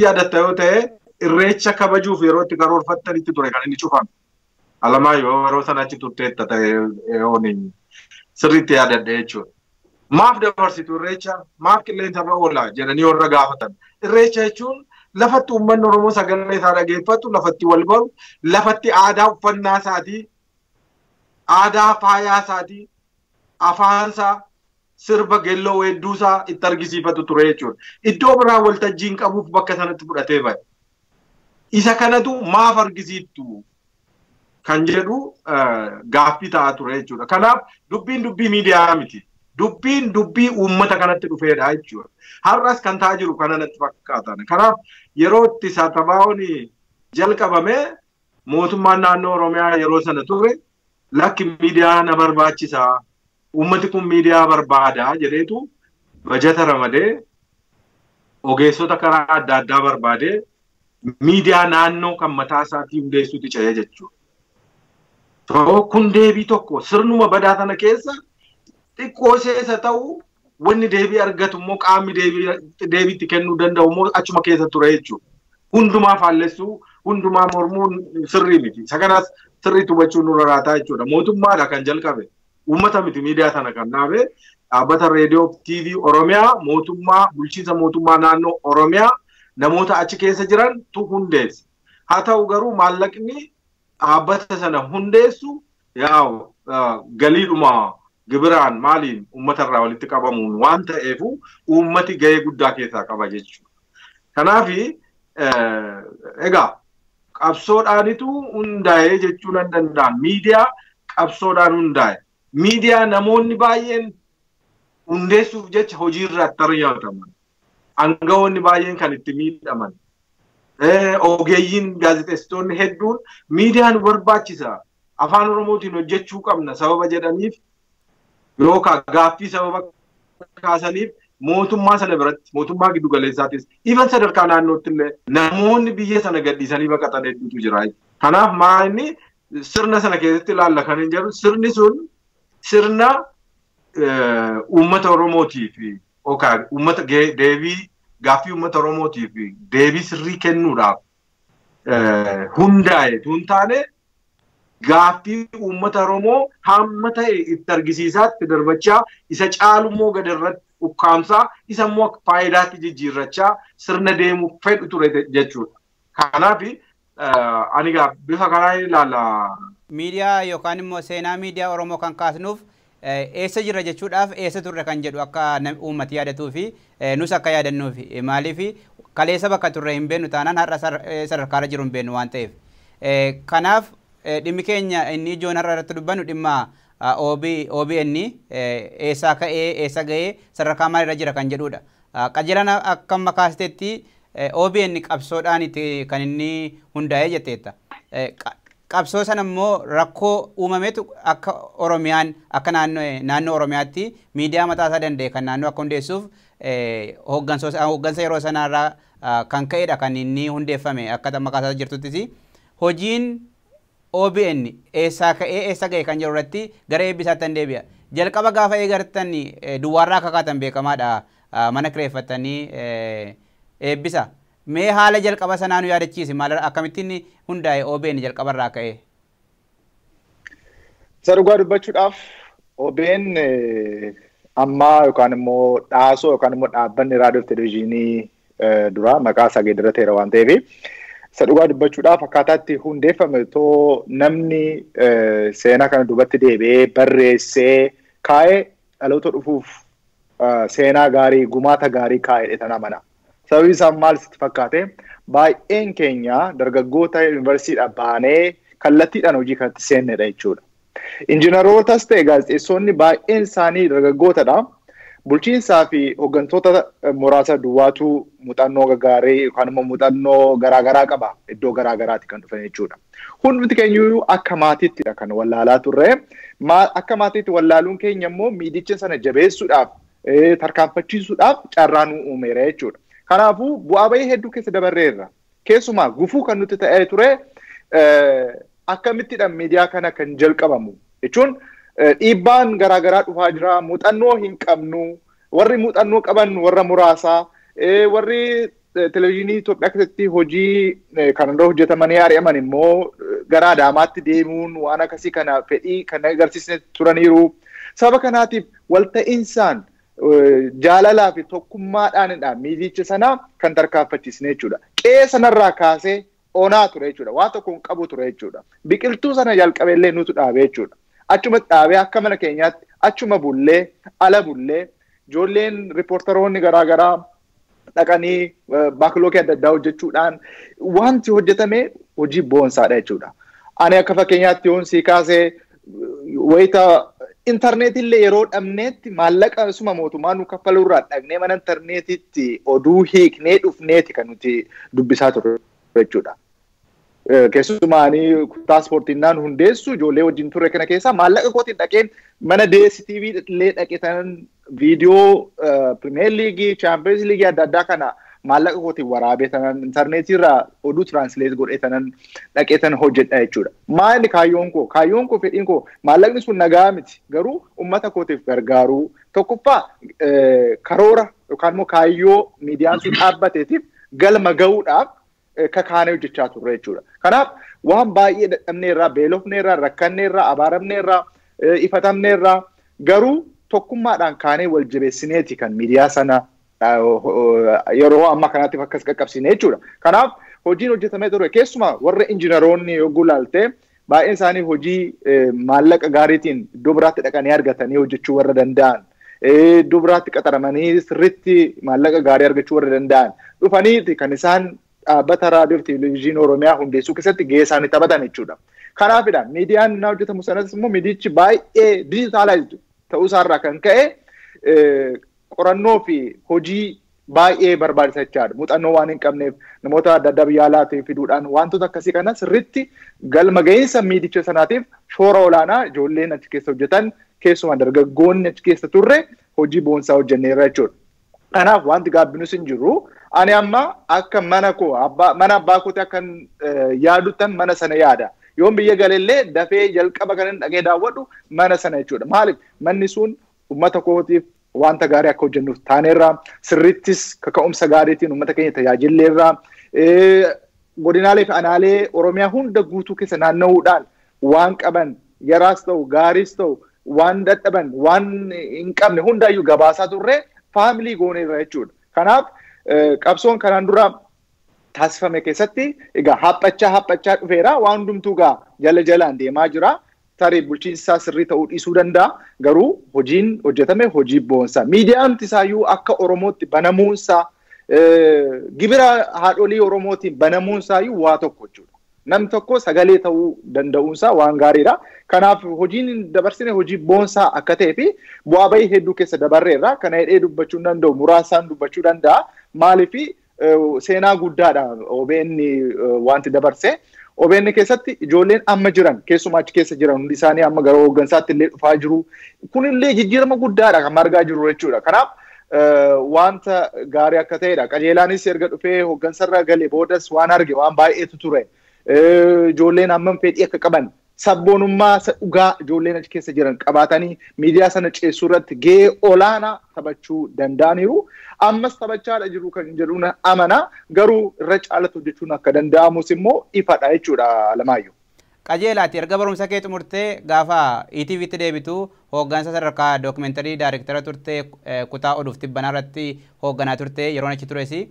Yaadatta yoo ta'e irreecha kabajuuf yeroo itti karoorfattanitti ture kan inni cufame. Alamaayyoo yeroo sana achi turteetta ta'e sirriitti yaadadha jechuudha. Maaf dabarsitu irreecha maaf qilleensarra oolaa jedhanii warra gaafatan. Irreecha jechuun lafatti uummanni Oromoo sagalee isaa dhageeffatu, lafatti wal baru, lafatti aadaa uffannaa isaatii, aadaa faayaa isaatii, afaansaa, sirba geelloo weedduusaa itti argisiifatu ture jechuudha. Iddoo biraa waltajjiin qabuuf bakka sanatti fudhatee bahe. Isa kanatu maaf argisiiftu kan jedhu gaaffii ta'aa ture jechuudha. Kanaaf dubbiin dubbii miidiyaa miti. Dubbiin dubbii uummata kanatti dhufeedha jechuudha. Har'as kan ta'aa jiru kana natti fakkaatan. Kanaaf yeroo itti saatabaa'oon jalqabame mootummaan naannoo Oromiyaa yeroo sana ture lakki miidiyaa na barbaachisaa. Uummati kun miidiyaa barbaada jedheetu bajata ramadee ogeessota karaa adda addaa barbaadee miidiyaa naannoo kan mataa isaatii hundeessuutti ce'ee jechuudha. Kun deebii tokko sirnuma badaa sana keessa xiqqoo seesa ta'u wanni deebii argatu immoo qaamni deebiitti kennuu danda'u immoo achuma keessa ture jechuudha. Hundumaa faallessuu, hundumaa mormuun sirrii miti. Isa kanas sirriitti hubachuun nurra raataa jechuudha. Mootummaadha kan jalqabe. Uummata miti miidiyaa sana kan dhaabe dhaabbata reediyoo TV Oromiyaa mootummaa bulchiinsa mootummaa naannoo Oromiyaa namoota achi keessa jiran tu hundeesse. Haa ta'u garuu maallaqni dhaabbata sana hundeessu galiidhuma gibiraan maaliin uummatarraa walitti qabamuun waan ta'eefu uummati gahee guddaa keessaa qaba jechuudha. Kanaaf egaa qabsoodhaanitu hundaa'ee jechuu nan danda'an miidiyaa qabsoodhaan hundaa'e. Miidiyaa namoonni baay'een hundeessuuf jecha hojiirra tarreeffataman. Aangawoonni baay'een kan itti miidhaman. Ogeeyyiin gaazexeessitoonni hedduun miidiyaan barbaachisa. Afaan Oromootiin hojjechuu qabna sababa jedhaniif yookaan gaaffii sababa kaasaniif mootummaa sana biratti mootummaa giddu galeessaatis even sadarkaa naannootti illee namoonni biyya sana gadhiisanii baqatan hedduutu jira. Kanaaf maali sirna sana keessatti ilaalla kan hin jedhu sirni sun sirna uummata Oromootiif yookaan uummata deebii gaaffii uummata Oromootiif deebii sirrii kennuudhaaf hundaa'e tun taane gaaffii uummata Oromoo hamma ta'e itti argisiisaatti darbachaa isa caalummoo gad irratti ukkaamsaa isa immoo faayidaatti jijjiirrachaa sirna deemuu fedhu ture jechuudha. Kanaaf ani bifa kanaa ilaala. Miidiyaa yookaan immoo seenaa miidiyaa Oromoo kan kaasnuuf eessa jirra jechuudhaaf eessa turre kan jedhu akka uummati yaadatuu fi nus akka yaadannuuf maaliif kaleessa bakka turre hin beeknu taanaan har'a sadarkaarra jiru hin beeknu waan ta'eef. Kanaaf dhimmi keenya inni ijoon har'a irratti dubbannu dhimma OBN eessaa ka'ee eessa ga'ee sadarkaa maalirra jira kan jedhudha. Qajeelaan akka makaasteetti OBN qabsoodhaan kan inni hundaa'ee jetteetta. qabsoo sana immoo rakkoo uumametu akka Oromiyaan akka naannoo Oromiyaatti miidiyaa mataa isaa danda'e kan naannoo akka hundeessuuf hooggansa yeroo sanarraa kan ka'edha kan inni hundeeffame akka maqaa isaa jirtuttis hojiin OBN eessaa ka'ee eessa ga'e kan jiru irratti gara eebbisaatti hin deebi'a. Jalqaba gaafa eegartan duwwaarraa kakaatan beekamaadha mana kireeffatanii eebbisa. Mee haala jalqaba sanaa nu yaadachiisi maal akkamittiin hundaa'e OBN jalqabarraa ka'e? Isa dhugaa dubbachuudhaaf OBN ammaa yookaan immoo dhaasoo yookaan immoo dhaabbanni raadiyoo fi televezyiinii dura maqaa isaa geeddarrateera waan ta'eef isa dhugaa dubbachuudhaaf akkaataatti hundeeffame too namni seenaa kana duubatti deebi'ee barreessee kaa'ee dhaloota dhufuuf seenaa gaarii gumaata gaarii kaa'ee tan amana. Sababii isaa maal sitti fakkaate baay'een keenya dargaggoota yuunivarsiitiidhaa baanee kallattiidhaan hojii kanatti seennedha jechuudha. Injiinarootas ta'e gaazexeessonni baay'een isaanii dargaggootadha. Bulchiinsaa fi hooggantoota muraasa duwwaatu muuxannoo gaarii yookaan immoo muuxannoo garaagaraa qaba iddoo garaagaraatti kan dhufan jechuudha. Hundi keenyayyuu akka maatiittidha kan wallaalaa turre. Akka maatiitti wallaaluun keenya immoo miidicha sana jabeessuudhaaf tarkaanfachiisuudhaaf carraa nu uumeera jechuudha. Kanaafuu bu'aa bahii hedduu keessa dabarreerra. Keessumaa gufuu kan nuti ta'ee ture akkamittidha miidiyaa kana kan jalqabamu jechuun dhiibbaan garaagaraa dhufaa jira. Muuxannoo hin qabnu. Warri muuxannoo qaban warra muraasaa. Warri televezyiinii Itoophiyaa keessatti hojii kan irra hojjetamanii ari'aman immoo gara Adaamaatti deemuun waan akkasii kana fedhii kan agarsiisne turaniiru. Sababa kanaatiif walta'insaan jaalalaa fi tokkummaadhaanidha miidicha sana kan tarkaanfachiisne jechuudha. Qe'ee sanarraa kaasee onaa ture jechuudha. Waan tokko hin qabu ture jechuudha. Biqiltuu sana jalqabeellee nutu dhaabe jechuudha. Achuma dhaabee akka mana keenyaatti achuma bullee ala bullee ijoolleen riippoortaroonni garaagaraa dhaqanii baakiloogii adda addaa hojjechuudhaan wanti hojjetame hojii boonsaadha jechuudha. Ani akka fakkeenyaatti yoon sii kaasee wayita intarneetillee yeroo dhabneetti maallaqa suma mootummaa nu kaffaluurraa dhaqnee mana intarneetitti oduu hiiknee dhufneeti kan nuti dubbisaa turre jechuudha. Keessumaanii kutaa ispoortiinaan hundeessu ijoollee wajjin turre kana keessaa maallaqa kootiin dhaqeen mana DSTV illee dhaqeetan viidiyoo Pirimeer Liigii, Chaampiyoons Liigii adda addaa kana maallaqa kootiin waraabeetanan intarneetiirraa oduu tiraansleet godheetanan dhaqeetan hojjedha jechuudha. Maali kaayyoon koo fedhiin koo maallaqni sun nagaa miti garuu uummata kootiif gargaaruu tokkoffaa karoora yookaan immoo kaayyoo miidiyaan sun dhaabbateetiif galma ga'uudhaaf kakaanee hojjechaa turre jechuudha. Kanaaf waan baay'ee dadhabneerraa, beelofneerraa, rakkanneerraa, abaaramneerraa, ifatamneerraa garuu tokkummaadhaan kaanee wal jabeessineeti kan miidiyaa sana yeroo amma kanaatiif akkas qaqqabsiine jechuudha. Kanaaf hojiin hojjetamee ture keessumaa warra injiinaroonni yogguu ilaalte baay'een isaanii hojii maallaqa gaariitiin iddoo biraatti dhaqanii argatanii hojjechuu warra danda'an. Iddoo biraatti qaxaramanii sirriitti maallaqa gaarii argachuu warra danda'an dhufaniiti kan isaan dhaabbata raadiyoo fi televezyiinii Oromiyaa hundeessuu keessatti gahee isaanii taphatan jechuudha. Kanaafidha miidiyaan innaa hojjetamu sanas immoo miidiyichi baay'ee dijitaalaayizu ta'uusaarraa kan ka'e qorannoo fi hojii baay'ee barbaachisaa jechaadha. Muuxannoo waan hin qabneef namoota adda addaa biyya alaatii fiduudhaan wantoota akkasii kana sirriitti galma gahiinsa miidicha sanaatiif shoora olaanaa ijoolleen achi keessa hojjetan keessumaa dargaggoonni achi keessa turre hojii boonsaa hojjenneerra jechuudha. Kanaaf wanti gaabbinus hin jiru. Ani amma akka mana abbaa kooti akkan yaaduttan mana sana yaada. Yoon biyya galellee dafee jalqaba kanan dhaqee daawwadhu mana sana jechuudha. Maaliif manni sun uummata kootiif wanta gaarii akka hojjennuuf taaneerraa sirrittis kaka'umsa gaariitiin uummata keenya tajaajilleerraa godinaalee fi aanaalee Oromiyaa hunda guutuu keessa naanna'uudhaan waan qaban yaraas ta'u gaariis ta'u waan dadhaban waan hin qabne hundaayyuu gabaasaa turre faamilii gooneerra jechuudha. Kanaaf qabsoon kanaan dura taasifame keessatti egaa haphachaa dhufeera waan hundumtuu gaa jalaan deemaa jira. Tarii bulchiinsaa sirrii ta'uu dhiisuu danda'a. Garuu hojiin hojjetame hojii boonsaa. Miidiyaan isaayyuu akka Oromootti banamuunsaa gibira haadholii Oromootiin banamuunsaayyuu waa tokko jechuudha. Namni tokko sagalee ta'uu danda'uunsaa waan gaariidha. Kanaaf hojiin dabarsine hojii boonsaa akka ta'ee fi bu'aa bahii hedduu keessa dabarreerra. Kana hidhee dubbachuu danda'u muraasaan dubbachuu danda'a. Maaliif seenaa guddaadha OBN wanti dabarse. OBN keessatti ijoolleen amma jiran keessumaa achi keessa jiran hundi isaanii amma gara hooggansaatti illee dhufaa jiru. Kunillee jijjiirama guddaadha kan argaa jirru jechuudha. Kanaaf wanta gaarii akka ta'edha. Qajeelaanis erga dhufee hooggansarra galee boodas waan arge waan baay'eetu ture. Ijoolleen hammam fedhii akka qaban sabboonummaa dhugaa ijoolleen achi keessa jiran qabaatanii miidiyaa sana ceessuu irratti gahee olaanaa taphachuu danda'aniiru. Ammas taphachaadha jiru kan jedhuun amana garuu irra caalatti hojjechuun akka danda'amus immoo ifadha jechuudha Alamaayyoo. Qajeelaati erga barumsa kee xumurtee gaafa ETV'tti deebitu hooggansa sadarkaa dookumentarii daayirektara turte kutaa oduuf tibbanaa irratti hoogganaa turte yeroon achi turesi.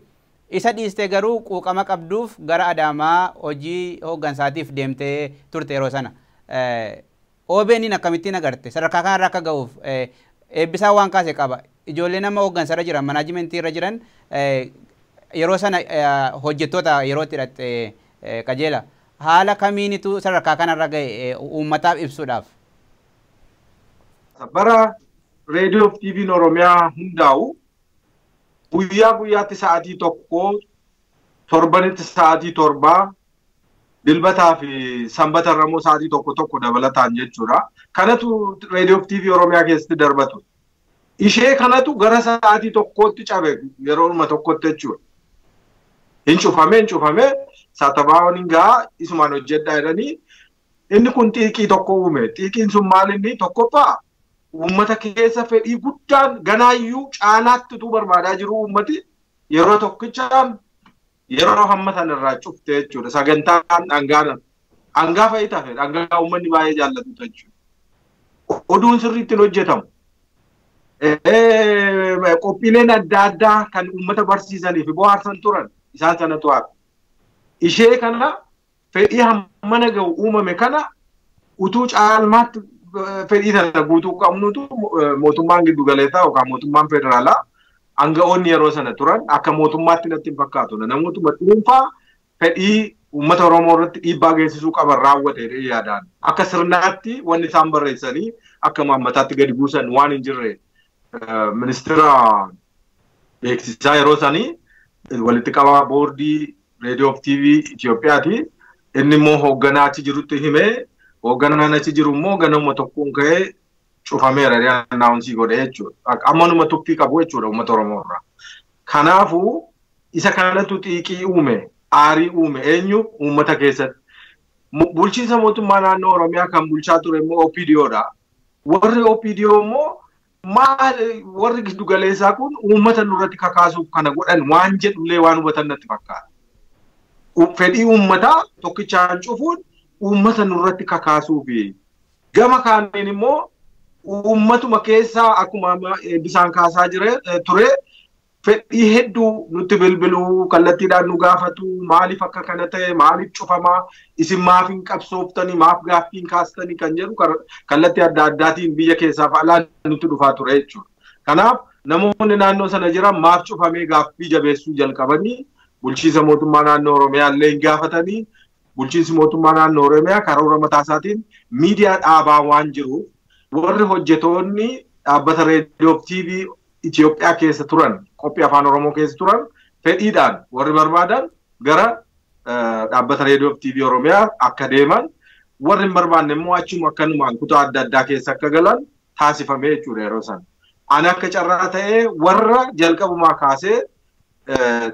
Isa dhiistee garuu quuqama qabduuf gara Adaamaa hojii hooggansaatiif deemtee turte yeroo sana. OBN akkamittiin agarte sadarkaa kanarra akka ga'uuf eebbisaa waan kaase qaba. Ijoollee nama hooggansarra jiran manaajimentii irra jiran yeroo sana hojjettoota yeroo itti hidhatte Qajeela. Haala kamiinitu sadarkaa kanarra ga'e uummataaf ibsuudhaaf? Bara reediyoo fi TV'n Oromiyaa hundaa'u guyyaa guyyaatti sa'aatii tokko torbanitti sa'aatii torbaa dilbataa fi sanbata irra immoo sa'aatii tokko dabalataan jechuudha. Kanatu reediyoo fi TV Oromiyaa keessatti darbatu. Ishee kanatu gara sa'aatii tokkootti cabe yeroo tokkotti jechuudha. Hin cufame saatabaawwan hingaa isumaan hojjedhaa jedhanii inni kun xiiqii tokko uume. Xiiqiin sun maal inni tokkoffaa uummata keessa fedhii guddaan ganaayyuu caalaatti utuu barbaadaa jiru uummati yeroo tokkichaan yeroo hammatan irraa cufte jechuudha. Sagantaan dhangaa fa'i tafe dhangaa uummanni baay'ee jaallatu jechuudha. Oduun sirriitti hojjetamu. Qophiileen adda addaa kan uummata barsiisanii fi bohaarsan turan isaan sanatu hafe. Ishee kana fedhii hammana ga'u uumame kana utuu caalmaatti fedhii sana guutuu qabnutu mootummaan giddu galeessaa yookaan mootummaan federaalaa aanga'oonni yeroo sana turan akka mootummaatti natti hin fakkaatu. Namootuma dhuunfaa fedhii uummata Oromoo irratti dhiibbaa geessisuu qaban raawwate yaadaan. Akka sirnaatti wanni isaan barreessanii akka maammataatti gadi buusan waan hin jirre ministeera beeksisaa yeroo sanii walitti qabaa boordii reediyoo fi TV Itoophiyaati. Inni immoo hoogganaa achi jirutti himee hoogganaan achi jiru immoo ganama tokkoon ka'ee cufameera annaawunsii godhe jechuudha. Ammanuma tuffii qabu jechuudha uummata Oromoo irraa. Kanaafuu isa kanatu xiiqii uume, aarii uume eenyu uummata keessatti. Bulchiinsa mootummaa naannoo Oromiyaa kan bulchaa ture immoo OPDOdha. Warri OPDO immoo warri giddu galeessaa kun uummata nurratti kakaasuuf kana godhan waan jedhullee waan hubatan natti fakkaata. Fedhii uummataa tokkichaan cufuun uummata nurratti kakaasuu fi gama kaaniin immoo uummatuma keessaa akkuma bisaan kaasaa ture fedhii hedduu nutti bilbiluu kallattiidhaan nu gaafatu maaliif akka kana ta'e maaliif cufamaa isin maaf hin qabsooftanii maaf gaaffii hin kaastanii kan jedhu kallattii adda addaatiin biyya keessaaf alaa nutti dhufaa ture jechuudha. Kanaaf namoonni naannoo sana jiran maaf cufamee gaaffii jabeessuu jalqabanii bulchiinsa mootummaa naannoo Oromiyaa illee hin gaafatanii bulchiinsi mootummaa naannoo Oromiyaa karoora mataa isaatiin miidiyaa dhaabaa waan jiruuf warri hojjetoonni dhaabbata reediyoo fi TV Itoophiyaa keessa turan qophii afaan Oromoo keessa turan fedhiidhaan warri barbaadan gara dhaabbata reediyoo fi TV Oromiyaa akka deeman warri hin barbaanne immoo achuma akkanumaan kutaa adda addaa keessa akka galan taasifamee jechuudha yeroo sana. Ani akka carraa ta'ee warra jalqabumaa kaasee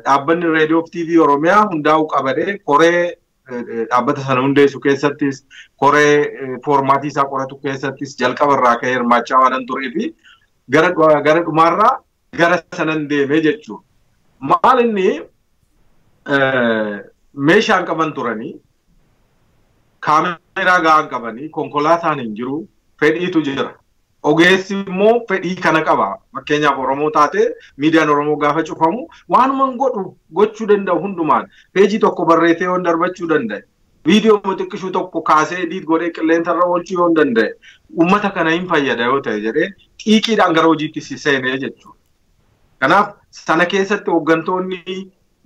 dhaabbanni reediyoo fi TV Oromiyaa hundaa'uu qabadee koree dhaabbata sana hundeessu keessattis koree foormaatii isaa qoratu keessattis jalqaba irraa ka'ee hirmaachaa waan turee fi gara dhumaarraa gara sanan deemee jechuudha. Maal inni meeshaan qaban turanii kaameraa gahaan qabanii konkolaataan hin jiru fedhiitu jira. Ogeessi immoo fedhii kana qaba. Fakkeenyaaf Oromoo taate miidiyaan Oromoo gaafa cufamu waanuma gochuu danda'u hundumaan peejii tokko barreessee yoo darbachuu danda'e. Viidiyoo xiqqishuu tokko kaasee ediit godhee qilleensarra oolchuu yoo danda'e uummata kana hin fayyada yoo ta'e jedhee xiiqiidhaan gara hojiitti seenee jechuudha. Kanaaf sana keessatti hooggantoonni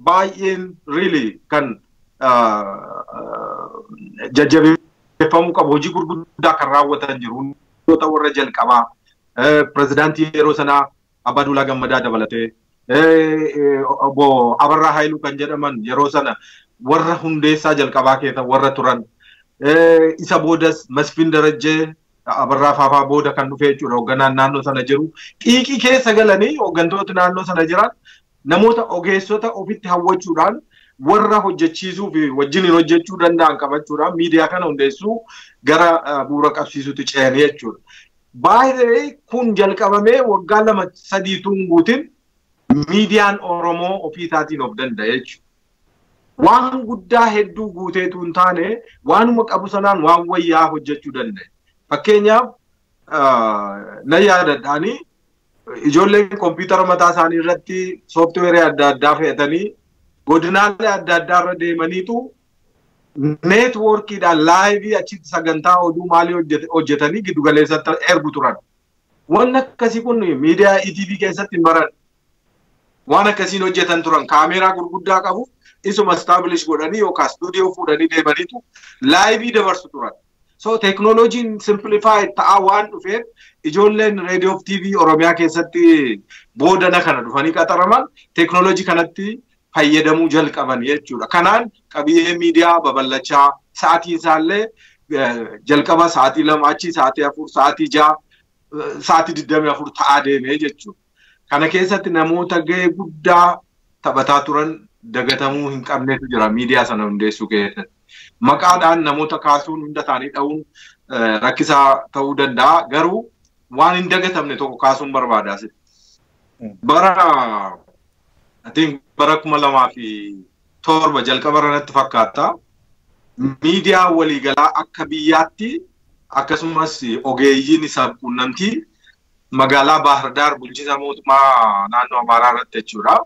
baay'een really kan jajjabeeffamuu qabu hojii gurguddaa kan raawwatan jiru. Warra jalqabaa pirezidaantii yeroo sanaa Abbaduulaa Gammadaa dabalatee obbo Abarraa Haayiluu kan jedhaman yeroo sana warra hundeessaa jalqabaa keessa warra turan isa boodas Masfin Darajjee Abarraa Faafaa booda kan dhufe jechuudha hoogganaan naannoo sana jiru xiiqii keessa galanii hooggantoota naannoo sana jiran namoota ogeessota ofitti hawwachuudhaan warra hojjechiisuu fi wajjin hojjechuu danda'an qabachuudhaan miidiyaa kana hundeessuu gara bu'uura qabsiisuutti ce'anii jechuudha. Baay'ee kun jalqabamee waggaa 2-3 guutin miidiyaan Oromoo ofii isaatiin of danda'a jechuudha. Waan guddaa hedduu guuteetu hin taane waanuma qabu sanaan waan wayyaa hojjechuu danda'a. Fakkeenyaaf na yaadadhaanii ijoolleen kompiitara mataa isaanii irratti sooftiweerii adda addaa fe'atanii godinaalee adda addaa irra deemaniitu neetwoorkiidhaan laayivii achitti sagantaa oduu maalii hojjetanii giddu galeessatti ergu turan. Waan akkasii kun miidiyaa ETV keessatti hin baran. Waan akkasiin hojjetan turan kaameeraa gurguddaa qabu isuma establish godhanii yookaan stuudiyoo fuudhanii deemaniitu laayivii dabarsu turan. So teknooloojiin simplified ta'aa waan dhufeef ijoolleen reediyoo fi TV Oromiyaa keessatti boodana kana dhufanii qaxaraman teknooloojii kanatti fayyadamuu jalqaban jechuudha. Kanaan qabiyyee miidiyaa babal'achaa sa'aatiin isaallee jalqaba sa'aatii 2 achi sa'aatii 4 sa'aatii 6 sa'aatii 24 ta'aa deemee jechuudha. Kana keessatti namoota gahee guddaa taphataa turan dagatamuu hin qabnetu jira miidiyaa sana hundeessuu keessatti. Maqaadhaan namoota kaasuun hunda isaanii dha'uun rakkisaa ta'uu danda'a. Garuu waan hin dagatamne tokko kaasuun barbaadaa. Bara 2007 jalqaba irratti fakkaata. Miidiyaa waliigalaa akka biyyaatti akkasumas ogeeyyiin isa quunnamtii magaalaa Bahar Dar bulchiinsa mootummaa naannoo Amaaraa irratti jechuudha.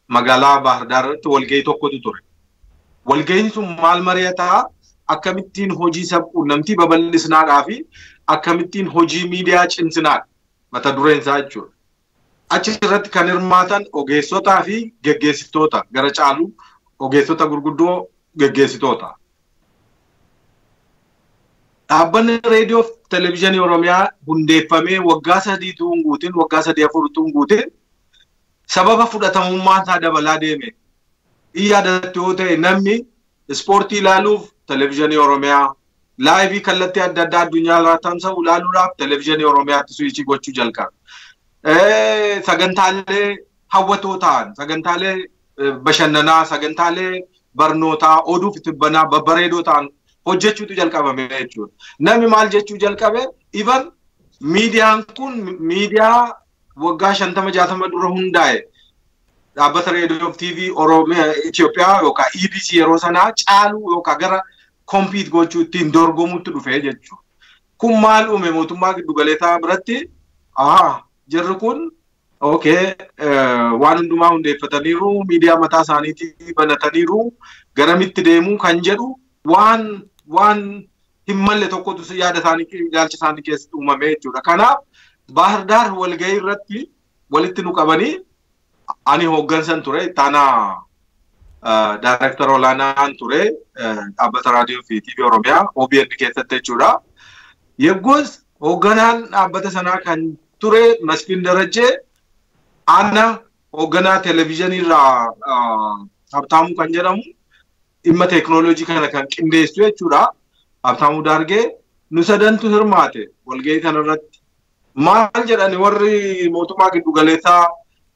Magaalaa Bahar Dar irratti walgahii tokkotu ture. Walgahiin sun maal mari'ataa akkamittiin hojii sabquunnamtii babal'isnaadhaa fi akkamittiin hojii miidiyaa cimsinaa mata dureen isaa jechuudha. Achi irratti kan hirmaatan ogeessotaa fi geggeessitoota gara caalu ogeessota gurguddoo geggeessitoota. Dhaabbanni reediyoo fi televezyiinii Oromiyaa hundeeffamee waggaa 3 guutiin waggaa 3-4 guutiin sababa fudhatamummaa isaa dabalaa deeme. Yaadatti yoo ta'e namni ispoortii ilaaluuf televezyiinii Oromiyaa laayivii kallattii adda addaa addunyaa irraa tamsa'u ilaaluudhaaf televezyiinii Oromiyaatti suwichii gochuu jalqabe. Sagantaalee hawwatoo ta'an, sagantaalee bashannanaa, sagantaalee barnootaa, oduu fi tibbanaa babbareedoo ta'an hojjechuutu jalqabame jechuudha. Namni maal jechuu jalqabe? Even miidiyaan kun miidiyaa waggaa 50-60 dura hundaa'e. Dhaabbata reediyoo fi TV Oromiyaa Itoophiyaa yookaan EBC yeroo sanaa caaluu yookaan gara kompiit gochuu ittiin dorgomuutti dhufe jechuudha. Kun maal uume mootummaa giddu galeessaa biratti? Jarri kun waan hundumaa hundeeffataniiru miidiyaa mataa isaaniitii banataniiru garamitti deemuu kan jedhu waan hin malle tokkotu yaada isaanii ilaalcha isaanii keessatti uumame jechuudha. Kanaaf Bahar Dar walgahii irratti walitti nu qabanii ani hooggansan ture taanaa Director olaanaan ture dhaabbata raadiyoo fi TV Oromiyaa OBN keessatti jechuudha. Yeggoos hoogganaan dhaabbata sanaa kan ture Masfin Darajjee ana hoogganaa televezyiinii irraa Habtaamuu kan jedhamu dhimma teknooloojii kana kan qindeessu jechuudha. Habtaamuu Daargee nu sadantu hirmaate walgahii kana irratti. Maal jedhani warri mootummaa giddu galeessaa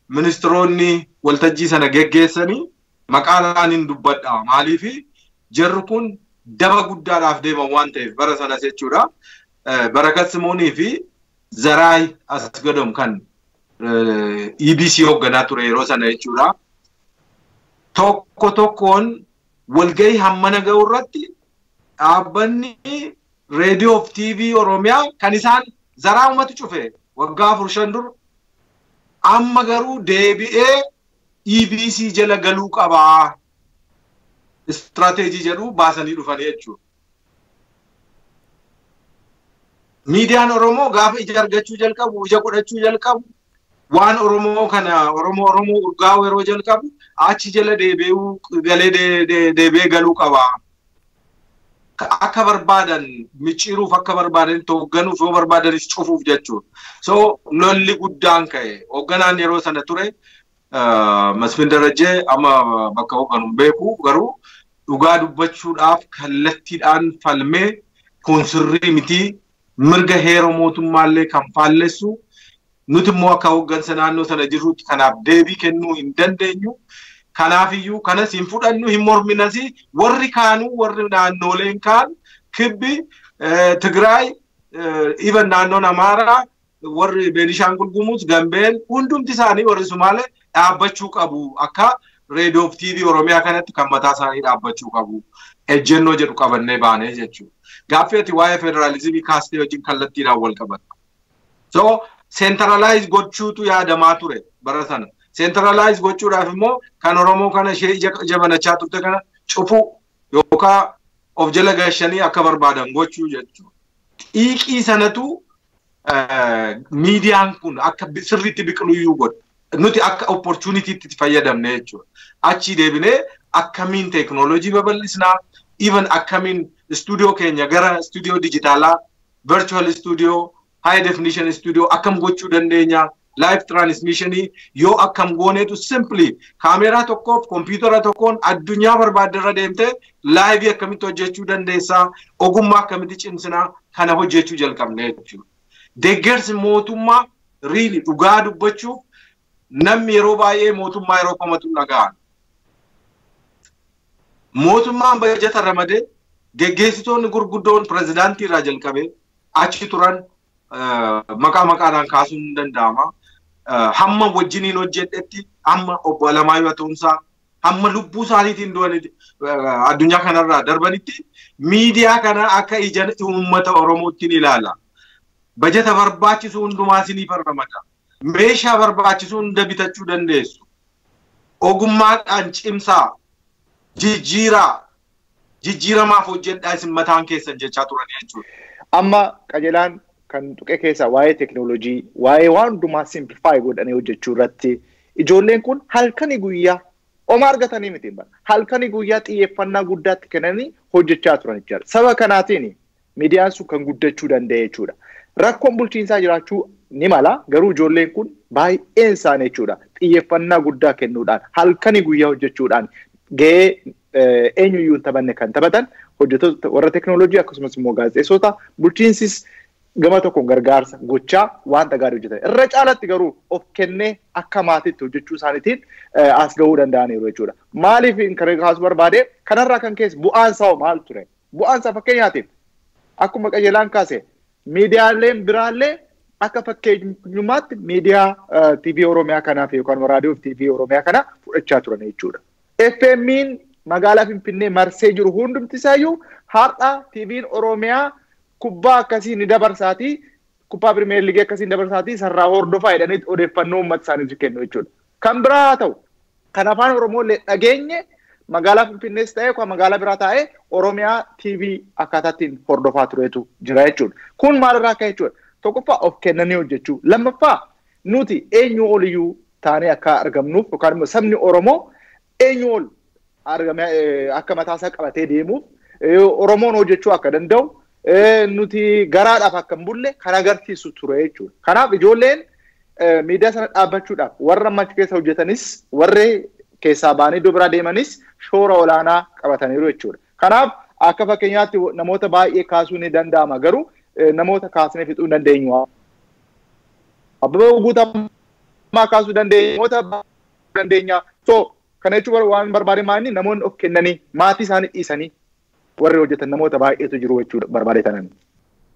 ministeeronni waltajjii sana geggeessanii maqaan hin dubbadha. Maaliif jarri kun daba guddaadhaaf deeman waan ta'eef bara sanas jechuudha. Barakat Simoonii fi Zaraay Asgadom kan EBC hoogganaa ture yeroo sana jechuudha. Tokko tokkoon walgahii hammana ga'u irratti dhaabbanni reediyoo fi TV Oromiyaa kan isaan Zaraa uummatu cufe waggaa 4-5 dura amma garuu deebi'ee EBC jala galuu qabaa istirateejii jedhu baasanii dhufanii jechuudha. Miidiyaan Oromoo gaafa ija argachuu jalqabu, ija godhachuu jalqabu, waan Oromoo kana Oromoo urgaa'u yeroo jalqabu achi jala deebi'ee galuu qabaa. Akka barbaadan micciiruuf akka barbaadan hoogganuuf yoo barbaadanis cufuuf jechuudha. So lolli guddaan ka'e hoogganaan yeroo sana ture Masfin Darajjee amma bakka hoogganu beeku garuu dhugaa dubbachuudhaaf kallattiidhaan falmee kun sirrii miti mirga heera mootummaallee kan faallessu nuti immoo akka hooggansa naannoo sana jirrutti kanaaf deebii kennuu hin dandeenyu. Kanaafiyyuu kanas hin fudhannu hin morminas warri kaanuu warri naannoleen kaan kibbi Tigraay even naannoon Amaaraa warri Beenishaangul Gumuz Gambeel hundumti isaanii warri Sumaalee dhaabbachuu qabu akka reediyoo fi TV Oromiyaa kanatti kan mataa isaanii dhaabbachuu qabu ejjennoo jedhu qabannee baanee jechuudha. Gaaffii ati waa'ee federaalizimii kaastee wajjin kallattiidhaan wal qabata. So centralize gochuutu yaadamaa ture bara sana. Centralize gochuudhaaf immoo kan Oromoo kana ishee jabanachaa turte kana cufuu yookaan of jala gashanii akka barbaadan gochuu jechuudha. Xiiqii sanatu miidiyaan kun akka sirriitti biqiluyyuu godha. Nuti akka opportunity itti fayyadamne jechuudha. Achi deebinee akkamiin teknoolojii babal'isnaa, even akkamiin studio keenya gara studio digitaalaa, virtual studio, high definition studio akkam gochuu dandeenya, live transmission yoo akkam gooneetu simply kaameraa tokkoof kompiitara tokkoon addunyaa barbaaddarra deemtee live akkamitti hojjechuu dandeessaa, ogummaa akkamitti cimsinaa kana hojjechuu jalqabne jechuudha. Deeggarsi mootummaa really dhugaa dubbachuuf namni yeroo baay'ee mootummaa yeroo komatu dhaga'an. Mootummaan bajata ramadee geggeessitoonni gurguddoon pirezidaantii irraa jalqabee achi turan maqaa maqaadhaan kaasuun hin danda'ama. Hamma wajjiniin hojjedhetti hamma obbo Alamaayyoo ta'umsaa hamma lubbuu isaaniitiin du'anitti addunyaa kanarraa darbanitti miidiyaa kana akka ija uummata Oromootiin ilaala. Bajata barbaachisu hundumaa isiniif ramada. Meeshaa barbaachisu hunda bitachuu dandeessu. Ogummaadhaan cimsaa jijjiiramaaf hojjedhaa isin mataan keessan jechaa turan jechuudha. Amma qajeelaan kan tuqee keessa waa'ee teknoolojii, waa'ee waan hundumaa simplify godhanii hojjechuu irratti ijoolleen kun halkanii guyyaa oma argatanii miti bara. Halkanii guyyaa xiyyeeffannaa guddaatti kennanii hojjechaa turan jechuudha. Saba kanaatiin miidiyaan sun kan guddachuu danda'e jechuudha. Rakkoon bulchiinsaa jiraachuu ni mala garuu ijoolleen kun baay'een isaanii jechuudha. Xiyyeeffannaa guddaa kennuudhaan halkanii guyyaa hojjechuudhaan gahee eenyuyyuu hin taphanne kan taphatan hojjettoota warra teknoolojii akkasumas immoo gaazexeessota bulchiinsis gama tokkoon gargaarsa gochaa wanta gaarii hojjetan. Irra caalatti garuu of kennee akka maatiitti hojjechuu isaaniitiin as gahuu danda'aniiru jechuudha. Maaliif kan kaasuu barbaade kanarraa kan keessa bu'aan isaa maal ture? Bu'aan isaa fakkeenyaatiif akkuma qajeelaan kaase miidiyaaleen biraallee akka fakkeenyummaatti miidiyaa TV Oromiyaa kanaaf yookaan raadiyoo TV Oromiyaa kana fudhachaa turan jechuudha. FM'n magaalaa Finfinnee marsee jiru hundumti isaayyuu har'a TV'n Oromiyaa kubbaa akkasii ni dabarsaatii kubbaa Pirimeer Liigii akkasii ni dabarsaatii sarraa hordofaa jedhanii odeeffannoo uummata isaaniif kennu jechuudha. Kan biraa haa ta'u kan afaan Oromoolee dhageenye magaalaa Finfinnees ta'ee yookaan magaalaa biraa ta'ee Oromiyaa TV akkaataattiin hordofaa turetu jira jechuudha. Kun maalirraa ka'e jechuudha? Tokkoffaa of kennanii hojjechuu. Lammaffaa nuti eenyu oliyyuu taanee akka argamnuuf yookaan immoo sabni Oromoo eenyu ol argamee akka mataasaa qabatee deemuuf Oromoon hojjechuu akka danda'u nuti garaadhaaf akka hin bulle kan agarsiisu ture jechuudha. Kanaaf ijoolleen miidiyaa sana dhaabbachuudhaaf warra achi keessa hojjetanis warri keessaa ba'anii iddoo biraa deemanis shoora olaanaa qabataniiru jechuudha. Kanaaf akka fakkeenyaatti namoota baay'ee kaasuu ni danda'ama garuu namoota kaasnee fixuu hin dandeenyu. Abbabaa Guutamaa kaasuu dandeenya namoota dandeenya. So kana jechuun waan barbaade maali namoonni of kennanii maatii isaanii dhiisanii warri hojjetan namoota baay'eetu jiru jechuudha barbaadeetanan.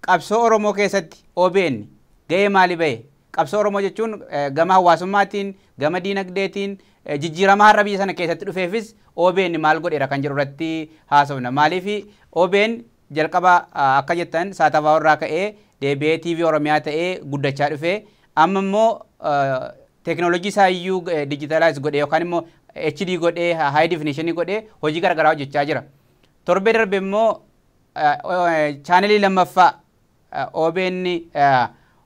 Qabsoo Oromoo keessatti OBN gahee maalii bahe? Qabsoo Oromoo jechuun gama hawaasummaatiin, gama diinagdeetiin jijjiirama har'a biyya sana keessatti dhufeefis OBN maal godheera kan jiru irratti haasofna. Maaliif OBN jalqaba akka jettan saatawaa irraa ka'ee deebi'ee TV Oromiyaa ta'ee guddachaa dhufee amma immoo teknoolojii isaa iyyuu digitaalaayiz godhee yookaan immoo HD godhee high definition godhee hojii garagaraa hojjechaa jira. Torbee darbe immoo chaanelii lammaffaa OBN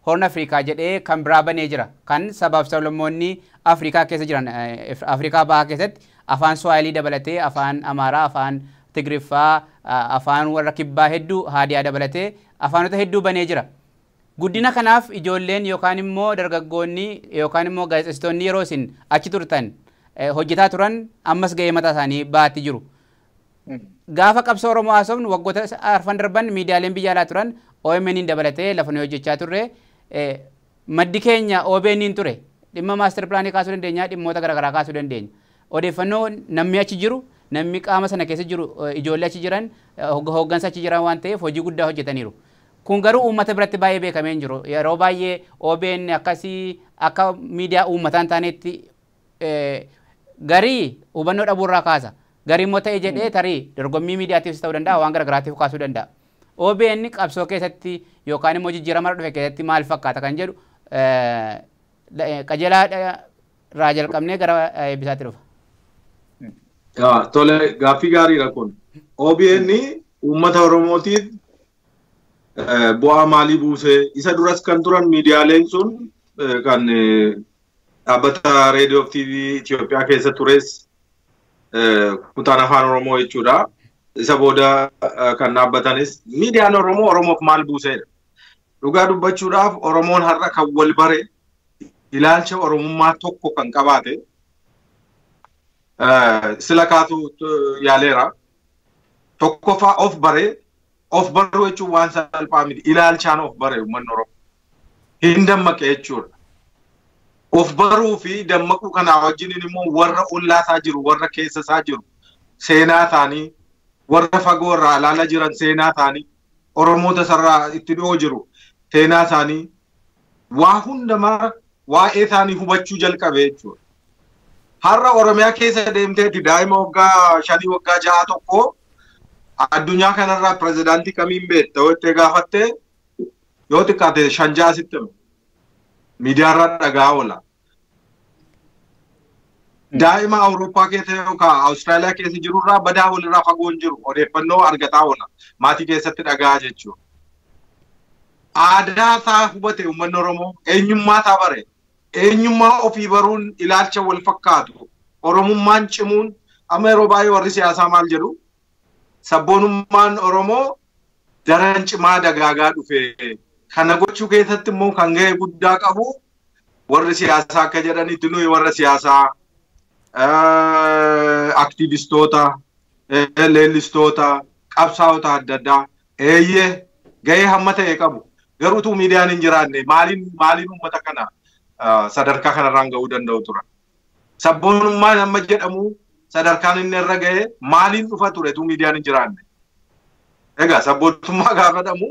Horn Afrikaa jedhee kan biraa banee jira. Kan sabaaf sablammoonni Afrikaa keessa jiran Afrikaa bahaa keessatti afaan Swahilii dabalatee afaan Amaaraa, afaan Tigriffaa, afaan warra kibbaa hedduu haadiyaa dabalatee afaanota hedduu banee jira. Guddina kanaaf ijoolleen yookaan immoo dargaggoonni yookaan immoo gaazexeessitoonni yeroo isin achi turtan hojjetaa turan ammas gahee mataa isaanii baatti jiru. Gaafa qabsoo Oromoo haasofnu waggoota arfan darban miidiyaaleen biyya alaa turan OMN dabalatee lafa nu hojjechaa turre maddi keenya OBN ture. Dhimma maaster pilaanii kaasuu dandeenya, dhimmoota garaagaraa kaasuu dandeenya. Odeeffannoo namni achi jiru, namni qaama sana keessa jiru, ijoollee achi jiran, hooggansa achi jiran waan ta'eef hojii guddaa hojjetaniiru. Kun garuu uummata biratti baay'ee beekamee hin jiru. Yeroo baay'ee OBN akkasii akka miidiyaa uummataan taanetti garii hubannoo dhabuurraa kaasa. Garii immoo ta'ee jedhee tarii dorgommii miidiyaatiifis ta'uu danda'a, waan garaagaraatiif kaasuu danda'a. OBN qabsoo keessatti yookaan immoo jijjiirama dhufe keessatti maal fakkaata kan jedhu qajeelaa irraa jalqabnee gara eebbisaatti dhufa. Tole gaaffii gaariidha kun. OBN uummata Oromootiif bu'aa maalii buusee isa duras kan turan miidiyaaleen sun kan dhaabbata reediyoo fi TV Itoophiyaa keessa tures kutaan afaan Oromoo jechuudha. Isa booda kan dhaabbatanis miidiyaan Oromoof maal buuseedha. Dhugaa dubbachuudhaaf Oromoon har'a kan wal bare ilaalcha Oromummaa tokko kan qabaate sila kaatu yaaleera. Tokkoffaa of bare, of baruu jechuun waan salphaa miti. Ilaalchaan of bare uummanni Oromoo. Hin dammaqe jechuudha. Of baruu fi dammaquu kanaa wajjin immoo warra ollaasaa jiru, warra keessasaa jiru, seenaa isaanii, warra fagoo irraa ilaala jiran seenaa isaanii, Oromoota sarraa itti dhiyoo jiru, seenaa isaanii, waa hundumaa waa'ee isaanii hubachuu jalqabe jechuudha. Har'a Oromiyaa keessa deemteeti daa'ima waggaa 5 waggaa 6 tokko addunyaa kanarraa pirezidaantii kamiin beekta yoo itti gaafatte yoo xiqqaate 5-6 sitti miidiyaarraa dhagaa oola. Daa'ima Awurooppaa keessa yookaan Awustiraaliyaa keessa jirurraa badaa walirraa fagoo hin jiru odeeffannoo argataa oola. Maatii keessatti dhagaa jechuudha. Aadaa isaa hubate uummanni Oromoo eenyummaa isaa bare. Eenyummaa ofii baruun ilaalcha wal fakkaatu. Oromummaan cimuun amma yeroo baay'ee warri siyaasaa maal jedhu sabboonummaan Oromoo daran cimaa dagaagaa dhufe. Kana gochuu keessatti immoo kan gahee guddaa qabu warri siyaasaa akka jedhanitti nuyi warra siyaasaa aktivistoota, leellistoota, qabsaa'ota adda addaa eeyyee gahee hamma ta'e qabu. Garuutuu miidiyaan hin jiraanne maaliin uummata kana sadarkaa kanarraan gahuu danda'u tura. Sabboonummaan amma jedhamu sadarkaan inni irra gahe maaliin dhufa ture tuu miidiyaan hin jiraanne. Egaa sabboonummaa gaafa jedhamu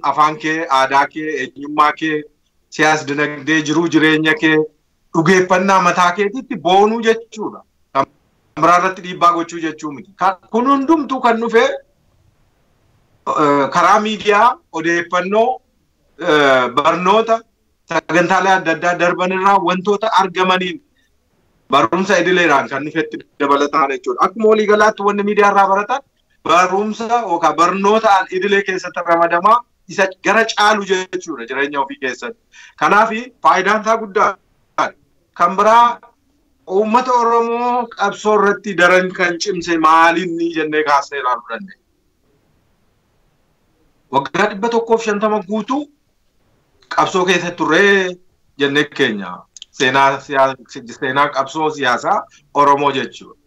afaan kee, aadaa kee, eenyummaa kee, siyaas dinagdee, jiruu jireenya kee, dhugeeffannaa mataa keetiitti boonuu jechuudha. Kan biraa irratti dhiibbaa gochuu jechuu miti. Kun hundumtuu kan dhufe karaa miidiyaa odeeffannoo barnoota sagantaalee adda addaa darban irraa wantoota argamaniin barumsa idileedhaan kan dhufetti dabalataan jechuudha. Akkuma waliigalaatti wanni miidiyaa irraa baratan barumsa yookaan barnoota idilee keessatti ramadamaa isa gara caalu jechuudha jireenya ofii keessatti. Kanaaf faayidaan isaa guddaa. Kan biraa uummata Oromoo qabsoo irratti daran kan cimse maalinni jennee kaasnee ilaaluu dandeenya. Waggaa 150 guutuu qabsoo keessatti turree jennee keenya seenaa qabsoo siyaasaa Oromoo jechuudha.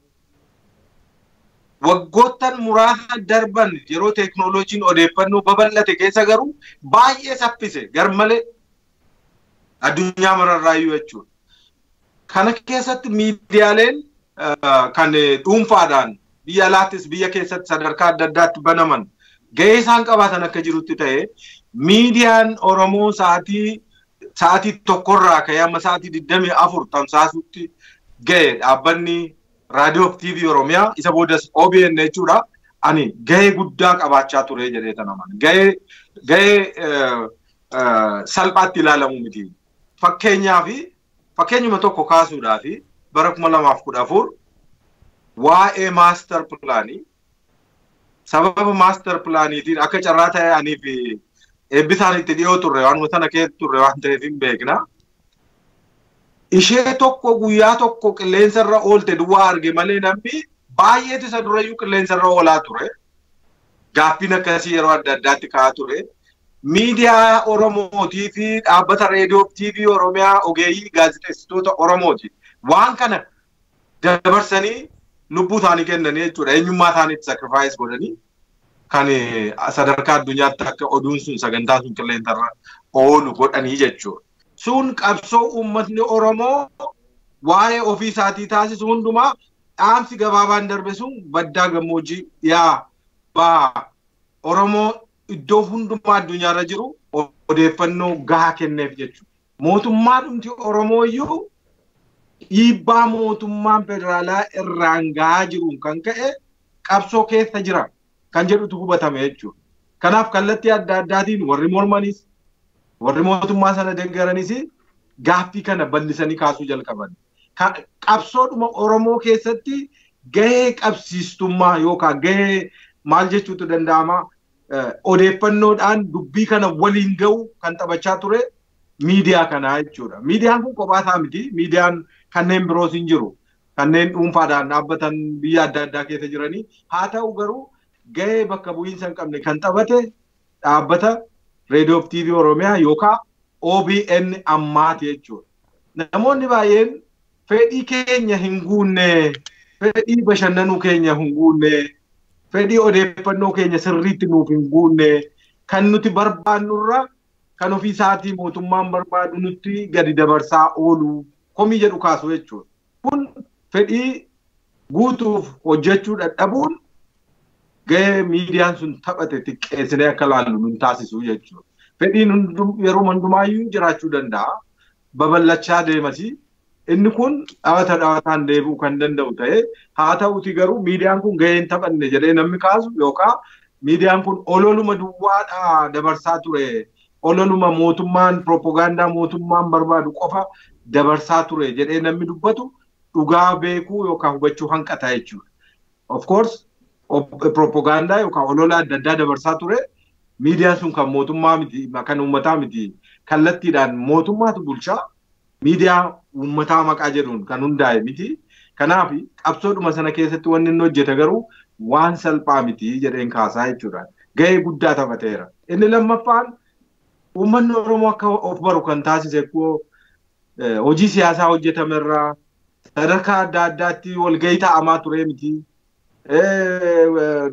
Waggoottan muraasa darban yeroo teeknooloojiin odeeffannoo babal'ate keessa garuu baay'ee saffise garmalee addunyaa mararraayyuu jechuudha. Kana keessatti miidiyaaleen kan dhuunfaadhaan biyya alaattis biyya keessatti sadarkaa adda addaatti banaman gahee isaan qabaatan akka jirutti ta'e miidiyaan Oromoo sa'aatii tokkorraa ka'ee amma sa'aatii 24 tamsaasutti gahe dhaabbanni raadiyoo fi TV Oromiyaa isa boodas OBN jechuudha. Ani gahee guddaa qabaachaa ture jedhee tanaman. Gahee salphaatti ilaalamu miti. Fakkeenyuma tokko kaasuudhaa fi bara 2014 waa'ee maaster pilaanii sababa maaster pilaaniitiin akka carraa ta'e anii fi eebbisaan itti dhiyoo turre waan sana keessa turre waan ta'eef hin beekna. Ishee tokko guyyaa tokko qilleensarra oolte duwwaa arge malee namni baay'eetu isa durayyuu qilleensarra oolaa ture. Gaaffiin akkasii yeroo adda addaatti ka'aa ture. Miidiyaa Oromootii fi dhaabbata reediyoo TV Oromiyaa ogeeyyii gaazexeessitoota Oromooti. Waan kana dabarsanii lubbuu isaanii kennanii jechuudha. Eenyummaa isaaniitti sacrifice godhanii kan sadarkaa addunyaatti akka oduun sun sagantaa sun qilleensarra oolu godhanii jechuudha. Sun qabsoo uummatni Oromoo waa'ee ofii isaatii taasisu hundumaa dhaamsi gabaabaan darbe sun baddaa gammoojjii yaa baa Oromoo iddoo hundumaa addunyaarra jiru odeeffannoo gahaa kenneef jechuudha. Mootummaan dhumti Oromoo iyyuu dhiibbaa mootummaan federaalaa irraan gahaa jiruun kan ka'e qabsoo keessa jira kan jedhutu hubatame jechuudha. Kanaaf kallattii adda addaatiin warri mormanis warri mootummaa sana deeggaranis gaaffii kana bal'isanii kaasuu jalqaban. Qabsoodhuma Oromoo keessatti gahee qabsiistummaa yookaan gahee maal jechuutu danda'ama odeeffannoodhaan dubbii kana waliin ga'u kan taphachaa ture miidiyaa kanaa jechuudha. Miidiyaan kun kophaa isaa miti. Miidiyaan kanneen biroos hin jiru. Kanneen dhuunfaadhaan dhaabbatan biyya adda addaa keessa jiranii. Haa ta'u garuu gahee bakka bu'iinsa hin qabne kan taphate dhaabbata reediyoo fi TV Oromiyaa yookaan OBN ammaati jechuudha. Namoonni baay'een fedhii keenya hin guunne, fedhii bashannanuu keenya hin guunne, fedhii odeeffannoo keenya sirriitti nuuf hin guunne, kan nuti barbaannurra kan ofii isaatii mootummaan barbaadu nutti gadi dabarsaa oolu komii jedhu kaasu jechuudha. Kun fedhii guutuuf hojjechuu dadhabuun gahee miidiyaan sun taphate xiqqeessinee akka laallu nun taasisu jechuudha. Fedhiin yeroo hundumaayyuu jiraachuu danda'a. Babal'achaa deemasi. Inni kun dhawataan deebi'uu kan danda'u ta'ee haa ta'uti garuu miidiyaan kun gahee hin taphanne jedhee namni kaasu yookaan miidiyaan kun ololuma duwwaadhaa dabarsaa ture. Ololuma mootummaan propagaandaa mootummaan barbaadu qofa dabarsaa ture jedhee namni dubbatu dhugaa beekuu yookaan hubachuu hanqata jechuudha. Of course propagaandaa yookaan olola adda addaa dabarsaa ture miidiyaan sun kan mootummaa miti kan uummataa miti kallattiidhaan mootummaatu bulchaa miidiyaa uummataa maqaa jedhuun kan hundaa'e miti. Kanaaf qabsoodhuma sana keessatti wanni inni hojjete garuu waan salphaa miti jedheen kaasaa jechuudha. Gahee guddaa taphateera. Inni lammaffaan uummanni Oromoo akka of baru kan taasise hojii siyaasaa hojjetamerraa sadarkaa adda addaatti walgahii taa'amaa ture miti.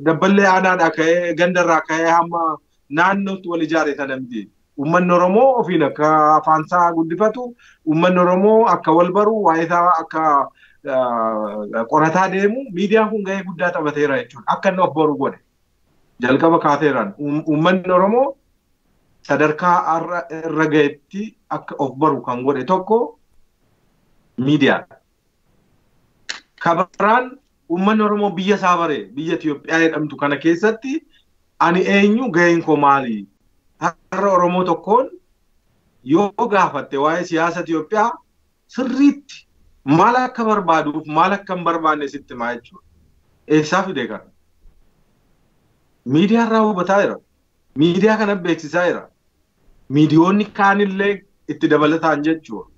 Dabballee aanaadhaa ka'ee gandarraa ka'ee hamma naannootti wal ijaare sana miti. Uummanni Oromoo ofiin akka afaansaa guddifatu, uummanni Oromoo akka wal baru, waa'ee isaa akka qorataa deemu miidiyaan kun gahee guddaa taphateera jechuudha. Akka inni of baru godhe jalqaba kaaseeraan uummanni Oromoo sadarkaa irra gahetti akka of baru kan godhe tokko miidiyaa. Kabiraan uummanni Oromoo biyya isaa bare biyya Itoophiyaa jedhamtu kana keessatti ani eenyu gaheen koo maali? Har'a Oromoo tokkoon yoo gaafatte waa'ee siyaasa Itoophiyaa sirriitti maal akka barbaaduuf maal akka hin barbaanne sitti himaa jechuudha. Eessaa fide kana? Miidiyaa irraa hubataa jira. Miidiyaa kana beeksisaa jira. Miidiyoonni kaanillee itti dabalataan jechuudha.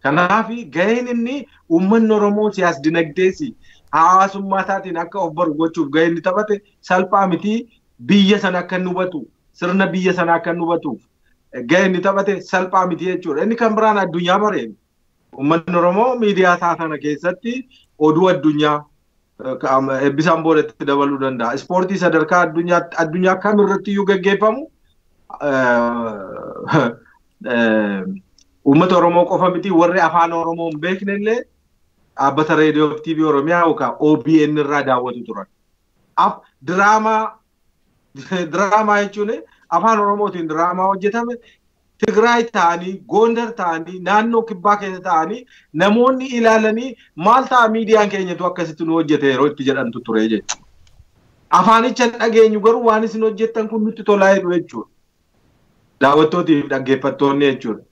Kanaaf gaheen inni uummanni Oromoo siyaas dinagdeesi hawaasummaa isaatiin akka of baru gochuuf gaheen inni taphate salphaa miti. Biyya sana akka inni hubatu sirna biyya sana akka inni hubatuuf gaheen inni taphate salphaa miti jechuudha. Inni kan biraan addunyaa bareen uummanni Oromoo miidiyaa isaa sana keessatti oduu addunyaa eebbisaan boodatti dabaluu danda'a. Ispoortii sadarkaa addunyaa kamirratti iyyuu gaggeeffamu uummata Oromoo qofa miti warri afaan Oromoo hin beekne illee dhaabbata reediyoo fi TV Oromiyaa yookaan OBN irraa daawwatu turan. Diraamaa jechuun afaan Oromootiin diraamaa hojjetame Tigraay ta'anii, Gondar ta'anii, naannoo kibbaa keessa ta'anii namoonni ilaalanii maal ta'a miidiyaan keenyatu akkasitti nu hojjete yeroo itti jedhantu ture jechuudha. Afaanicha dhageenyu garuu waan isin hojjettan kun nutti tolaa jedhu jechuudha. Daawwattootiif dhaggeeffattoonni jechuudha.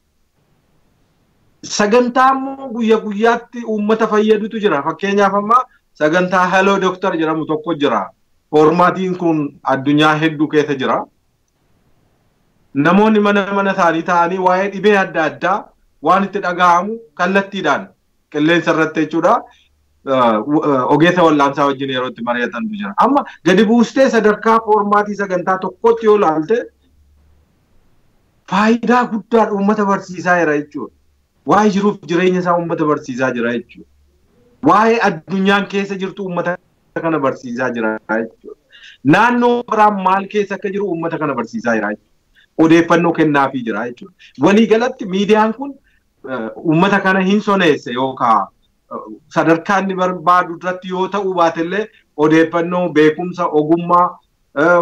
Sagantaa immoo guyyaa guyyaatti uummata fayyadutu jira. Fakkeenyaaf amma sagantaa Hello Doctor jedhamu tokko jira. Foormaatiin kun addunyaa hedduu keessa jira. Namoonni mana isaanii ta'anii waa'ee dhibee adda addaa waan itti dhaga'amu kallattiidhaan qilleensa irratti jechuudha. Ogeessa wal'aansaa wajjin yeroo itti mari'atantu jira. Amma gadi buustee sadarkaa foormaatii sagantaa tokkotti yoo ilaalte faayidaa guddaa uummata barsiisaa jira jechuudha. Waa'ee jiruuf jireenya isaa uummata barsiisaa jira jechuudha. Waa'ee addunyaan keessa jirtu uummata kana barsiisaa jira jechuudha. Naannoo biraa maal keessa akka jiru uummata kana barsiisaa jira jechuudha. Odeeffannoo kennaafii jira jechuudha. Waliigalatti miidiyaan kun uummata kana hin soneesse yookaan sadarkaa inni barbaadu irratti yoo ta'uu baatellee odeeffannoo, beekumsa, ogummaa,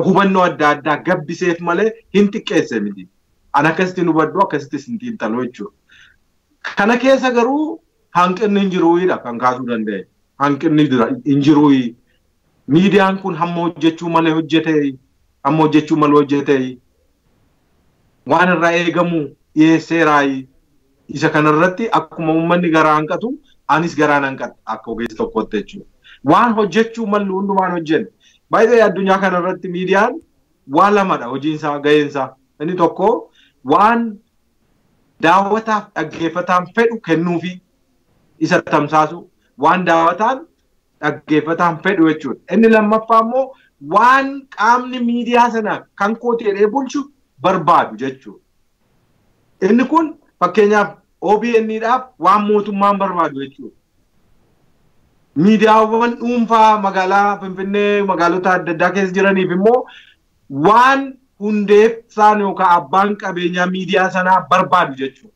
hubannoo adda addaa gabbiseef malee hin xiqqeesse miti. An akkasitti hubadhu akkasitti hin xiinxalu jechuudha. Kana keessa garuu hanqinni hin jiruudha kan kaasuu danda'e. Hanqinni hin jiru. Miidiyaan kun hamma hojjechuu malee hojjetee, hamma hojjechuu malee hojjetee waan irraa eegamu dhiyeesseeraayi. Isa kanarratti akkuma uummanni garaa hanqatu anis garaan hanqata akka ogeessa tokkotti jechuudha. Waan hojjechuu malu hundumaan hojjenne. Baay'ee addunyaa kanarratti miidiyaan waan lamadha hojiinsaa ga'eensaa. Inni tokko waan daawwataaf dhaggeeffataan fedhu kennuufi isa tamsaasu waan daawwataan dhaggeeffataan fedhu jechuudha. Inni lammaffaa immoo waan qaamni miidiyaa sana kan kooti jedhee bulchu barbaadu jechuudha. Inni kun fakkeenyaaf OBN'dhaaf waan mootummaan barbaadu jechuudha. Miidiyaawwan dhuunfaa magaalaa Finfinnee magaalota adda addaa keessa jiraniif immoo waan hundeessaan yookaan abbaan qabeenyaa miidiyaa sanaa barbaadu jechuudha.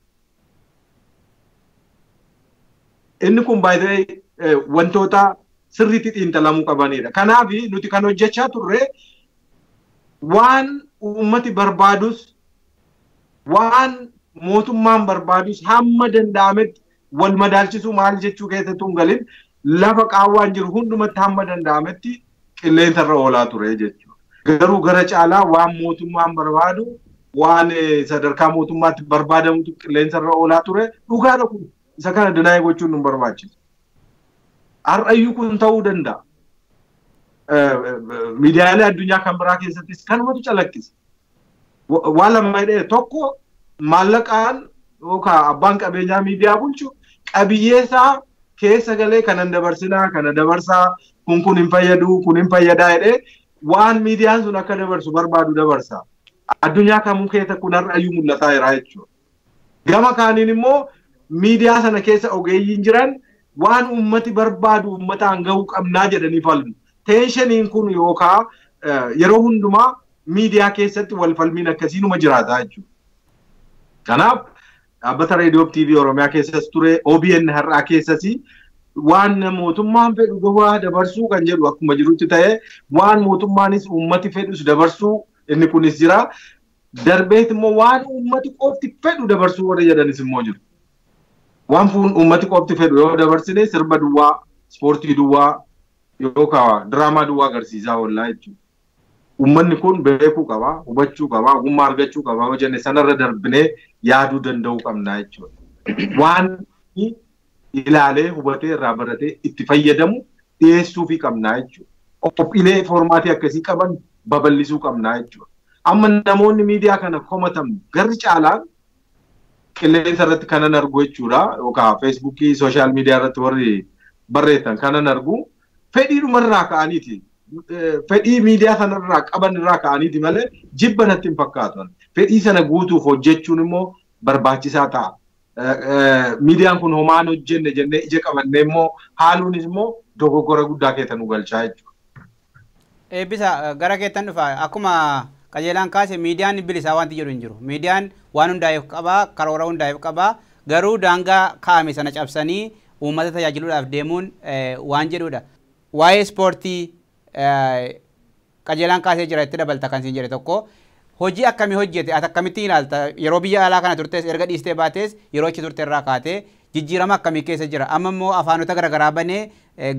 Inni kun baay'ee wantoota sirriitti xiinxalamuu qabanidha. Kanaaf nuti kan hojjechaa turre waan uummati barbaadus waan mootummaan barbaadus hamma danda'ametti wal madaalchisuu maal jechuu keessattuu hin galin lafa qaawwaan jiru hundumatti hamma danda'ametti qilleensa irra oolaa ture jechuudha. Garuu gara caalaa waan mootummaan barbaadu waan sadarkaa mootummaatti barbaadamutu qilleensa irra oolaa ture dhugaadha kun. Isa kana dinaayee gochuun nu barbaachisu. Har'ayyuu kun ta'uu danda'a. Miidiyaalee addunyaa kan biraa keessattis kanumatu calaqqisa. Waan lama jedhee tokko maallaqaan yookaan abbaan qabeenyaa miidiyaa bulchu qabiyyeesaa keessa galee kanan dabarsinaa kana dabarsaa kun hin fayyadu kun hin fayyadaa jedhee waan miidiyaan sun akka dabarsu barbaadu dabarsa. Addunyaa kamuu keessa kun har'ayyuu mul'ataa jira jechuudha. Gama kaaniin immoo miidiyaa sana keessa ogeeyyiin jiran waan uummati barbaadu uummataan gahuu qabnaa jedhanii falmu. Teeshiniin kun yookaan yeroo hundumaa miidiyaa keessatti wal falmiin akkasiinuma jiraataa jechuudha. Kanaaf dhaabbata reediyoo TV Oromiyaa keessas ture OBN har'aa keessas waan mootummaan fedhu gahuu dabarsuu kan jedhu akkuma jirutti ta'ee waan mootummaanis uummati fedhus dabarsuu inni kunis jira. Darbeet immoo waan uummati qofti fedhu dabarsuu warra jedhanis immoo jiru. Waan uummati qofti fedhu yoo dabarsine sirba duwwaa, ispoortii duwwaa yookaan diraamaa duwwaa agarsiisaa oollaa jechuudha. Uummanni kun beekuu qaba, hubachuu qaba, ogummaa argachuu qaba. Hojjenne sanarra darbinee yaaduu danda'uu qabna jechuudha. Waan ilaalee hubatee irraa baratee itti fayyadamu dhiyeessuufii qabna jechuudha. Qophiilee foormaatii akkasii qaban babal'isuu qabna jechuudha. Amma namoonni miidiyaa kana komatan garri caalaan qilleensa irratti kanan argu jechuudha. Yookaan feesbuukii, sooshaal miidiyaa irratti warri barreessan kanan argu fedhiidhumarraa ka'aniiti. Fedhii miidiyaa sanarraa qaban irraa ka'aniiti malee jibba natti hin fakkaatan. Fedhii sana guutuuf hojjechuun immoo barbaachisaa ta'a. Miidiyaan kun homaan hojjenne jennee ija qabannee immoo haaluunis immoo dogoggora guddaa keessa nu galchaa jechuudha. Eebbisa gara keettan dhufa akkuma qajeelaan kaase miidiyaan bilisaa wanti jedhu hin jiru. Miidiyaan waan hundaa'eef qabaa, karoora hundaa'eef qabaa. Garuu daangaa kaa'ame sana cabsanii uummata tajaajiluudhaaf deemuun waan jedhudha. Waa'ee ispoortii qajeelaan kaasee jira itti dabalta kan siin jedhe tokko hojii akkamii hojjete ati akkamitti ilaalta yeroo biyya alaa kana turtes erga dhiistee baates yeroo achi turte irraa kaatee jijjiirama akkamii keessa jira amma immoo afaanota garaagaraa banee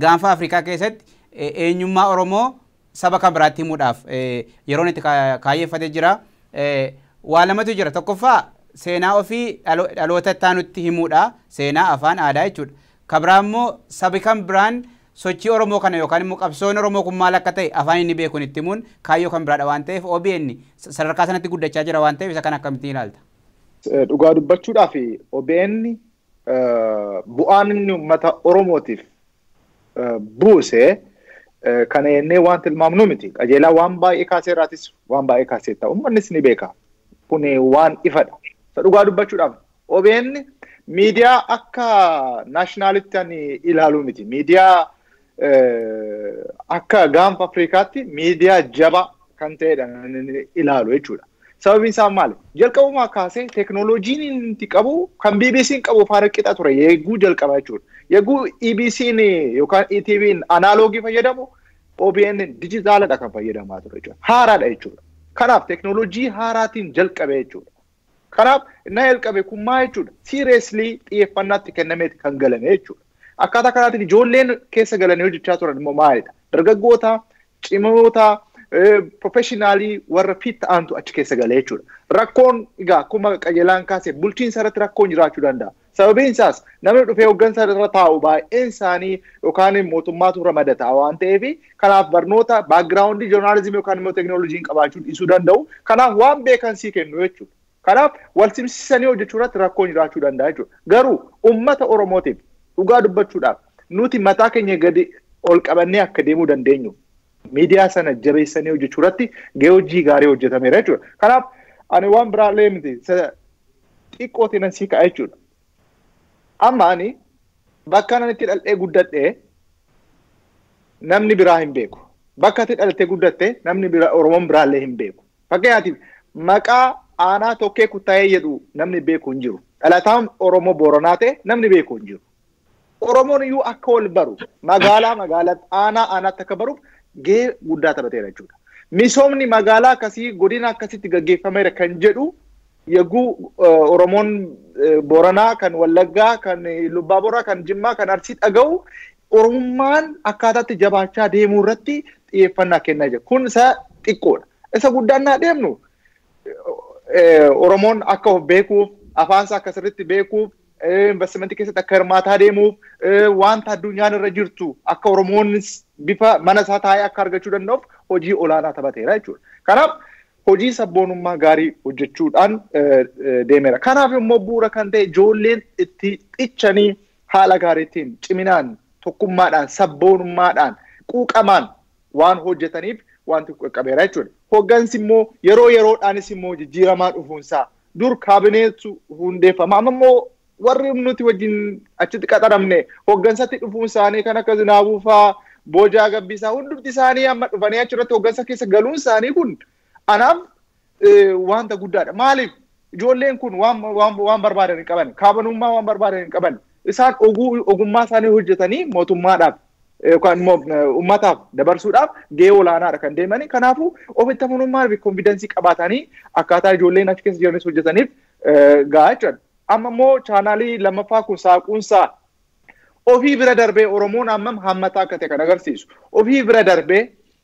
gaanfa Afrikaa keessatti eenyummaa Oromoo saba kan biraatti himuudhaaf yeroon itti kaayyeeffatee jira waa lamatu jira tokkoffaa seenaa ofii dhaloota taanutti himuudha seenaa afaan aadaa jechuudha kabraa immoo sabi kan biraan sochii Oromoo kana yookaan immoo qabsoon Oromoo kun maal akka ta'e afaan inni beekuun itti himuun kaayyoo kan biraadha waan ta'eef OBN sadarkaa sanatti guddachaa jira waan ta'eef isa kan akkamitti ilaalta. Dhugaa dubbachuudhaaf OBN bu'aan inni uummata Oromootiif buuse kana jennee waan tilmaamnu miti. Qajeelaa waan baay'ee kaasee irraatis waan baay'ee kaasee ta'a. Uummannis ni beeka. Kun waan ifadha. Dhugaa dubbachuudhaaf OBN miidiyaa akka naashinaalitti ani ilaaluu miti. Miidiyaa akka gaanfa Afrikaatti miidiyaa jabaa kan ta'edha ilaalu jechuudha. Sababiin isaa maali? Jalqabumaa kaasee teknooloojiin inni qabu kan BBC'n qabu faana qixa ture yeeguu jalqaba jechuudha. Yeeguu EBC'n yookaan ETV'n anaaloogii fayyadamu OBN dijitaaladha kan fayyadamaa ture jechuudha. Haaraadha jechuudha. Kanaaf teknooloojii haaraatiin jalqabe jechuudha. Kanaaf inni jalqabe kun maal jechuudha? Seriously xiyyeeffannaatti kennameeti kan galame jechuudha. Akkaataa kanaatiin ijoolleen keessa galanii hojjechaa turan immoo maalidha? Dargaggoota, cimoota, professionaalii warra fit ta'antu achi keessa galee jechuudha. Rakkoon egaa akkuma qajeelaan kaasee bulchiinsa irratti rakkoon jiraachuu danda'a. Sababiin isaas namni dhufee hooggansa irra taa'u baay'een isaanii yookaan mootummaatu ramadataa waan ta'eef kanaaf barnoota baakgiraawundii joornaalizimii yookaan immoo teknooloojiin qabaachuun dhiisuu danda'u. Kanaaf waan beekansii kennu jechuudha. Kanaaf wal simsisanii hojjechuu irratti rakkoon jiraachuu danda'a jechuudha. Garuu uummata Oromootiif dhugaa dubbachuudhaaf nuti mataa keenya gadi ol qabannee akka deemuu dandeenyu miidiyaa sana jabeessanii hojjechuu irratti gahee hojii gaarii hojjetameera jechuudha. Kanaaf ani waan biraallee miti xiqqootiin asii ka'a jechuudha. Amma ani bakka itti dhaladhee guddadhee namni biraa hin beeku. Bakka itti dhalatee guddatte namni biraa Oromoon biraallee hin beeku. Fakkeenyaatiif maqaa aanaa tokkee kuttaa'ee jedhu namni beeku hin jiru. Dhalataan Oromoo Booranaa ta'e namni beeku hin jiru. Oromoon iyyuu akka wal baru magaalaa aanaatti akka baruuf gahee guddaa taphateera jechuudha. Misoomni magaalaa akkasii godina akkasitti gaggeeffameera kan jedhu yegguu Oromoon Booranaa kan Wallaggaa kan Lubbaaboraa kan Jimmaa kan Arsii dhaga'u Oromummaan akkaataatti jabaachaa deemuu irratti xiyyeeffannaa kennaa jira. Kun isa xiqqoodha. Isa guddaan naa deemnu Oromoon akka of beekuuf afaansa akka sirriitti beekuuf investimentii keessatti akka hirmaataa deemuuf wanta addunyaan irra jirtu akka Oromoonis bifa mana isaa taa'ee akka argachuu danda'uuf hojii olaanaa taphateera jechuudha. Kanaaf hojii sabboonummaa gaarii hojjechuudhaan deemeera. Kanaaf immoo bu'uura kan ta'e ijoolleen itti xichanii haala gaariitiin ciminaan tokkummaadhaan sabboonummaadhaan quuqamaan waan hojjetaniif wanti qaqqabeera jechuudha. Hoggansi immoo yeroodhaanis immoo jijjiiramaa dhufuunsaa dur kaabineetu hundeeffama. Amma immoo warri nuti wajjin achitti qaxaramne hoggansatti dhufuun isaanii kan akka Zinaabuu fa'aa Boojaa Gabbisaa hundumti isaanii amma dhufanii achirratti hoggansa keessa galuun isaanii kun anaaf wanta guddaadha. Maaliif ijoolleen kun waan barbaadan hin qaban, kaabanummaa waan barbaadan hin qaban. Isaan ogummaa isaanii hojjetanii mootummaadhaaf yookaan immoo uummataaf dabarsuudhaaf gahee olaanaadha kan deemanii. Kanaafuu ofitti amanummaa fi konfidensii qabaatanii akkaataa ijoolleen achi keessa jiranis hojjetaniif gahaa jechuudha. Amma immoo chaanaalii lammaffaa kun saaquunsaa ofii bira darbee Oromoon hammam hammataa akka ta'e kan agarsiisu. Ofii bira darbee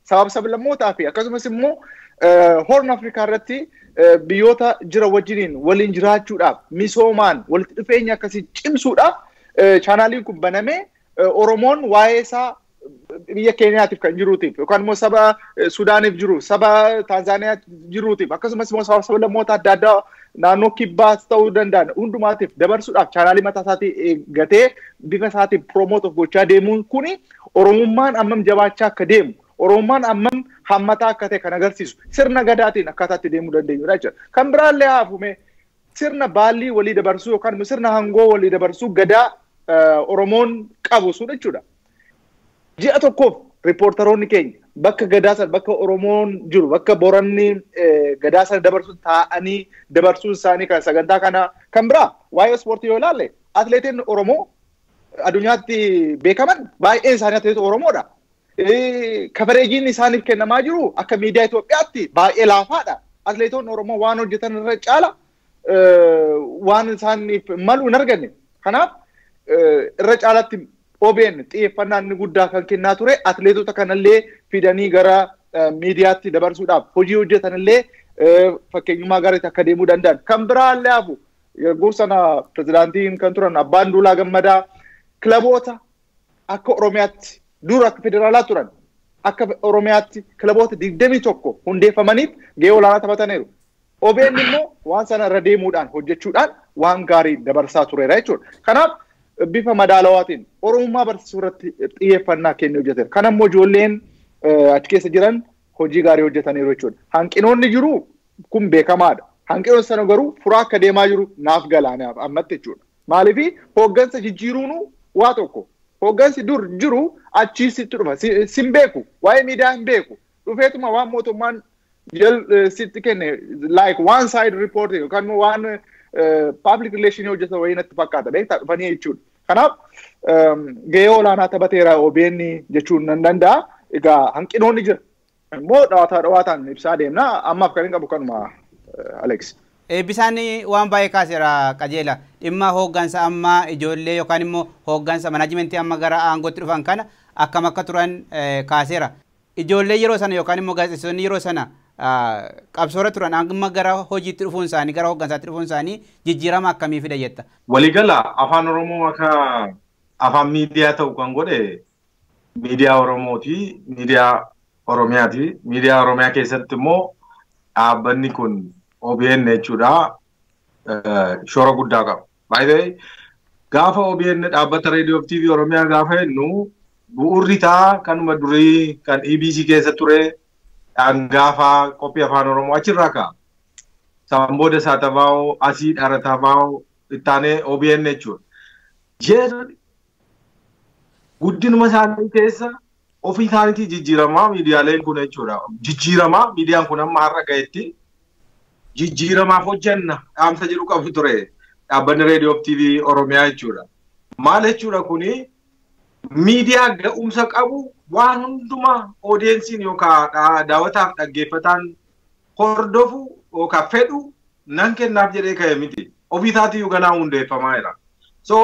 sablammootaa fi akkasumas immoo Horn Afrikaa irratti biyyoota jira wajjiniin waliin jiraachuudhaaf misoomaan walitti dhufeenya akkasii cimsuudhaaf chaanaaliin kun banamee Oromoon waa'ee isaa biyya Keeniyaatiif kan jiruutiif yookaan immoo saba Sudaaniif jiru, saba Taanzaaniyaatiif jiruutiif akkasumas immoo sablammoota adda addaa naannoo kibbaas ta'uu danda'an hundumaatiif dabarsuudhaaf chaanaalii mataa isaatii gatee bifa isaatiin promote of gochaa deemuun kuni Oromummaan ammam jabaachaa akka deemu, Oromummaan ammam hammataa akka ta'e kan agarsiisu sirna gadaatiin akkaataatti deemuu dandeenyudha jechuudha. Kan biraallee haafume sirna baallii walii dabarsuu yookaan sirna hangoo walii dabarsuu gadaa Oromoon qabu sun jechuudha. Ji'a tokkoof riippoortaroonni keenya bakka gadaasan bakka Oromoon jiru bakka Booranni gadaasan dabarsuun taa'anii dabarsuun isaanii kan sagantaa kana kan biraa waa'ee ispoortii yoo ilaalle atileetiin Oromoo addunyaatti beekaman baay'een isaanii atileetota Oromoodha. Kabareejiin isaaniif kennamaa jiru akka miidiyaa Itoophiyaatti baay'ee laafaadha. Atileetonni Oromoo waan hojjetan irra caala waan isaaniif malu hin arganne. Kanaaf irra caalatti OBN xiyyeeffannaan inni guddaa kan kennaa ture atileetota kanallee fidanii gara miidiyaatti dabarsuudhaaf hojii hojjetanillee fakkeenyummaa gaariitti akka deemuu danda'an. Kan biraallee hafu yeroo sana pirezidaantiin kan turan Abbaan Duulaa Gammadaa kilaboota akka Oromiyaatti dura akka federaalaa turan akka Oromiyaatti kilaboota 21 hundeeffamaniif gahee olaanaa taphataniiru. OBN immoo waan sana irra deemuudhaan hojjechuudhaan waan gaarii dabarsaa tureera jechuudha. Kanaaf bifa madaalawaatiin Oromummaa barsiisuu irratti xiyyeeffannaa kennee hojjeteera. Kana immoo ijoolleen achi keessa jiran hojii gaarii hojjetaniiru jechuudha. Hanqinoonni jiru kun beekamaadha. Hanqinoonni sana garuu furaa akka deemaa jiru naaf galaanaaf ammatti jechuudha. Maaliif hooggansa jijjiiruun waa tokko. Hooggansi dur jiru achiisitti dhufa. Sin beeku. Waa'ee miidiyaa hin beeku. Dhufeetuma waan mootummaan sitti kenne like one side reporting yookaan waan public relation hojjeta wayii natti fakkaata. Beektaa dhufanii jechuudha. Kanaaf gahee olaanaa taphateera OBN jechuun nan danda'a. Egaa hanqinoonni jira. Immoo dhawaataan ibsaa deemna. Ammaaf kan hin qabu kanuma Alex. Bisaan waan baay'ee kaaseera qajeela. Dhimma hooggansa amma ijoollee yookaan immoo hooggansa manajimentii amma gara aangootti dhufan kana akkam akka turan kaaseera. Ijoollee yeroo sana yookaan immoo gaazexeessonni yeroo sana qabsoora turan amma gara hojiitti dhufuun isaanii gara hooggansaatti dhufuun isaanii jijjiirama akkamii fida jetta? Waligala afaan Oromoo akka afaan miidiyaa ta'u kan godhe miidiyaa Oromooti, miidiyaa Oromiyaati. Miidiyaa Oromiyaa keessatti immoo dhaabbanni kun OBN jechuudha shoora guddaa qaba. Baay'ee gaafa OBN dhaabbata reediyoo fi TV Oromiyaa gaafa jennu bu'uurri isaa kanuma durii kan EBC keessa ture gaafa qophii afaan Oromoo achirraa ka'a. Sambooda Saatabaa'oo, Asii Dharatabaa'oo ittaanee OBN jechuudha. Jeerri guddinuma isaanii keessa ofii isaaniitii jijjiiramaa miidiyaaleen kun jechuudha. Jijjiiramaa miidiyaan kun amma har'a ga'etti jijjiiramaaf hojjenna dhaamsa jedhu qabu ture dhaabbanni reediyoo fi TV Oromiyaa jechuudha. Maal jechuudha kuni miidiyaa ga'umsa qabu waan hundumaa oodeensiin yookaan daawwataaf dhaggeeffataan hordofu yookaan fedhu nan kennaaf jedhee ka'e miti. Ofii isaatii ganaa hundeeffamaa jira. So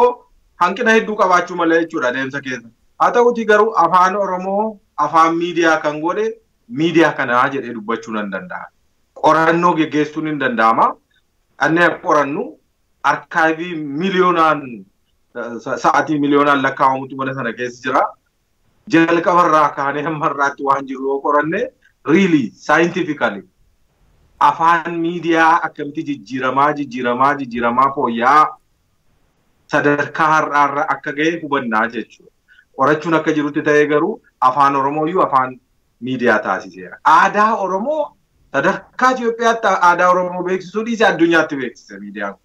hanqina hedduu qabaachuu malee jechuudha adeemsa keessa. Haa ta'uutii garuu afaan Oromoo afaan miidiyaa kan godhe miidiyaa kanaa jedhee dubbachuu nan danda'a. Qorannoo geggeessuun hin danda'ama. Anneen qorannu arkaayivii miliyoonaan sa'aatii miliyoonaan lakkaa'amutu mana sana keessa jira. Jalqabarraa kaanee hammarraatti waan jiru yoo qoranne really scientifically afaan miidiyaa akkamitti jijjiiramaa fooyya'aa sadarkaa har'aarra akka ga'e hubannaa jechuudha. Qorachuun akka jirutti ta'ee garuu afaan Oromoo iyyuu afaan miidiyaa taasiseera. Aadaa Oromoo sadarkaa Itoophiyaatti aadaa Oromoo beeksisuu dhiisee addunyaatti beeksise miidiyaan.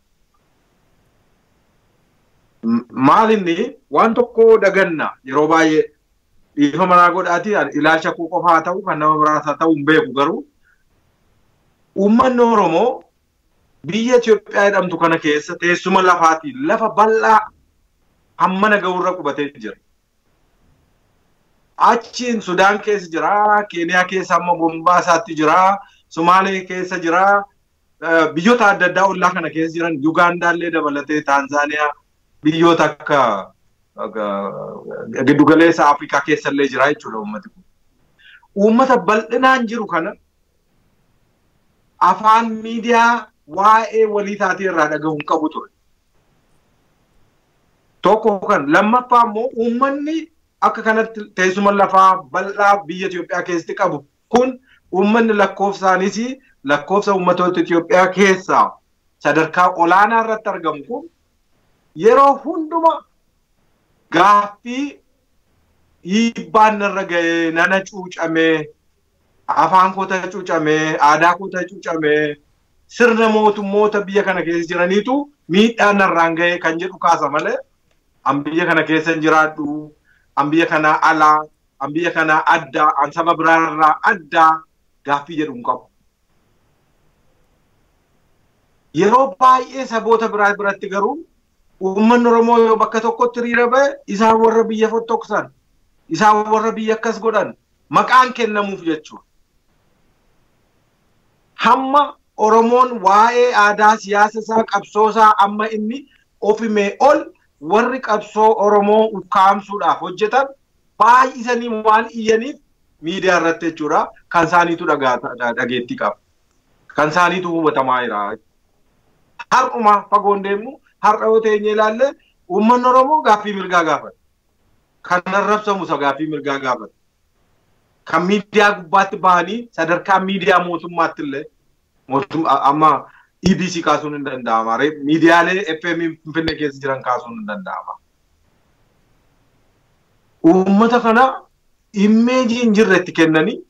Maal inni waan tokko daganna yeroo baay'ee dhiifa manaa godhaati ilaalcha koo qofaa ta'u kan nama biraas ta'u hin beeku garuu uummanni Oromoo biyya Itoophiyaa jedhamtu kana keessa teessuma lafaatiin lafa bal'aa hammana ga'urra qubatee jira. Achiin Sudaan keessa jira, Keeniyaa keessa amma Bombaasaatti jira, Somaalee keessa jira, biyyoota adda addaa ollaa kana keessa jiran Yugandaallee dabalatee Taanzaaniyaa biyyoota akka giddugaleessa Afrikaa keessallee jira jechuudha uummati kun. Uummata bal'inaan jiru kana afaan miidiyaa waa'ee walii taatii irraa dhagahuun qabu ture. Tokko kan lammaffaa immoo uummanni akka kanatti teessuma lafaa bal'aa biyya Itoophiyaa keessatti qabu kun uummanni lakkoofsaanis lakkoofsa uummatoota Itoophiyaa keessaa sadarkaa olaanaa irratti argamu kun yeroo hunduma gaaffii dhiibbaan irra ga'ee nana cuucamee afaan koota cuucamee aadaa koota cuucamee sirna mootummoota biyya kana keessa jiraniitu miidhaan irraan ga'ee kan jedhu kaasa malee an biyya kana keessa hin jiraadhu an biyya kana alaa an biyya kana addaa an saba biraarraa addaa gaaffii jedhu hin qabu. Yeroo baay'ee saboota biraa biratti garuu uummanni Oromoo yoo bakka tokkotti hiriira ba'e isaan warra biyya fottoksan isaan warra biyya akkas godhan maqaan kennamuuf jechuudha. Hamma Oromoon waa'ee aadaa siyaasa isaa qabsoo isaa amma inni ofimee ol warri qabsoo Oromoo ukkaamsuudhaaf hojjetan baay'isanii waan iyyaniif miidiyaa irratti jechuudha kan isaaniitu dhageettii qaba. Kan isaaniitu hubatamaa jira. Har'uma fagoon deemnu har'a yoo teenye ilaalle uummanni Oromoo gaaffii mirgaa gaafata. Kan arrabsamu isa gaaffii mirgaa gaafata. Kan miidiyaa gubbaatti bahanii sadarkaa miidiyaa mootummaatti illee amma EBC kaasuun hin danda'ama. Miidiyaalee FM Finfinnee keessa jiran kaasuun hin danda'ama. Uummata kana imeejii hin jirretti kennanii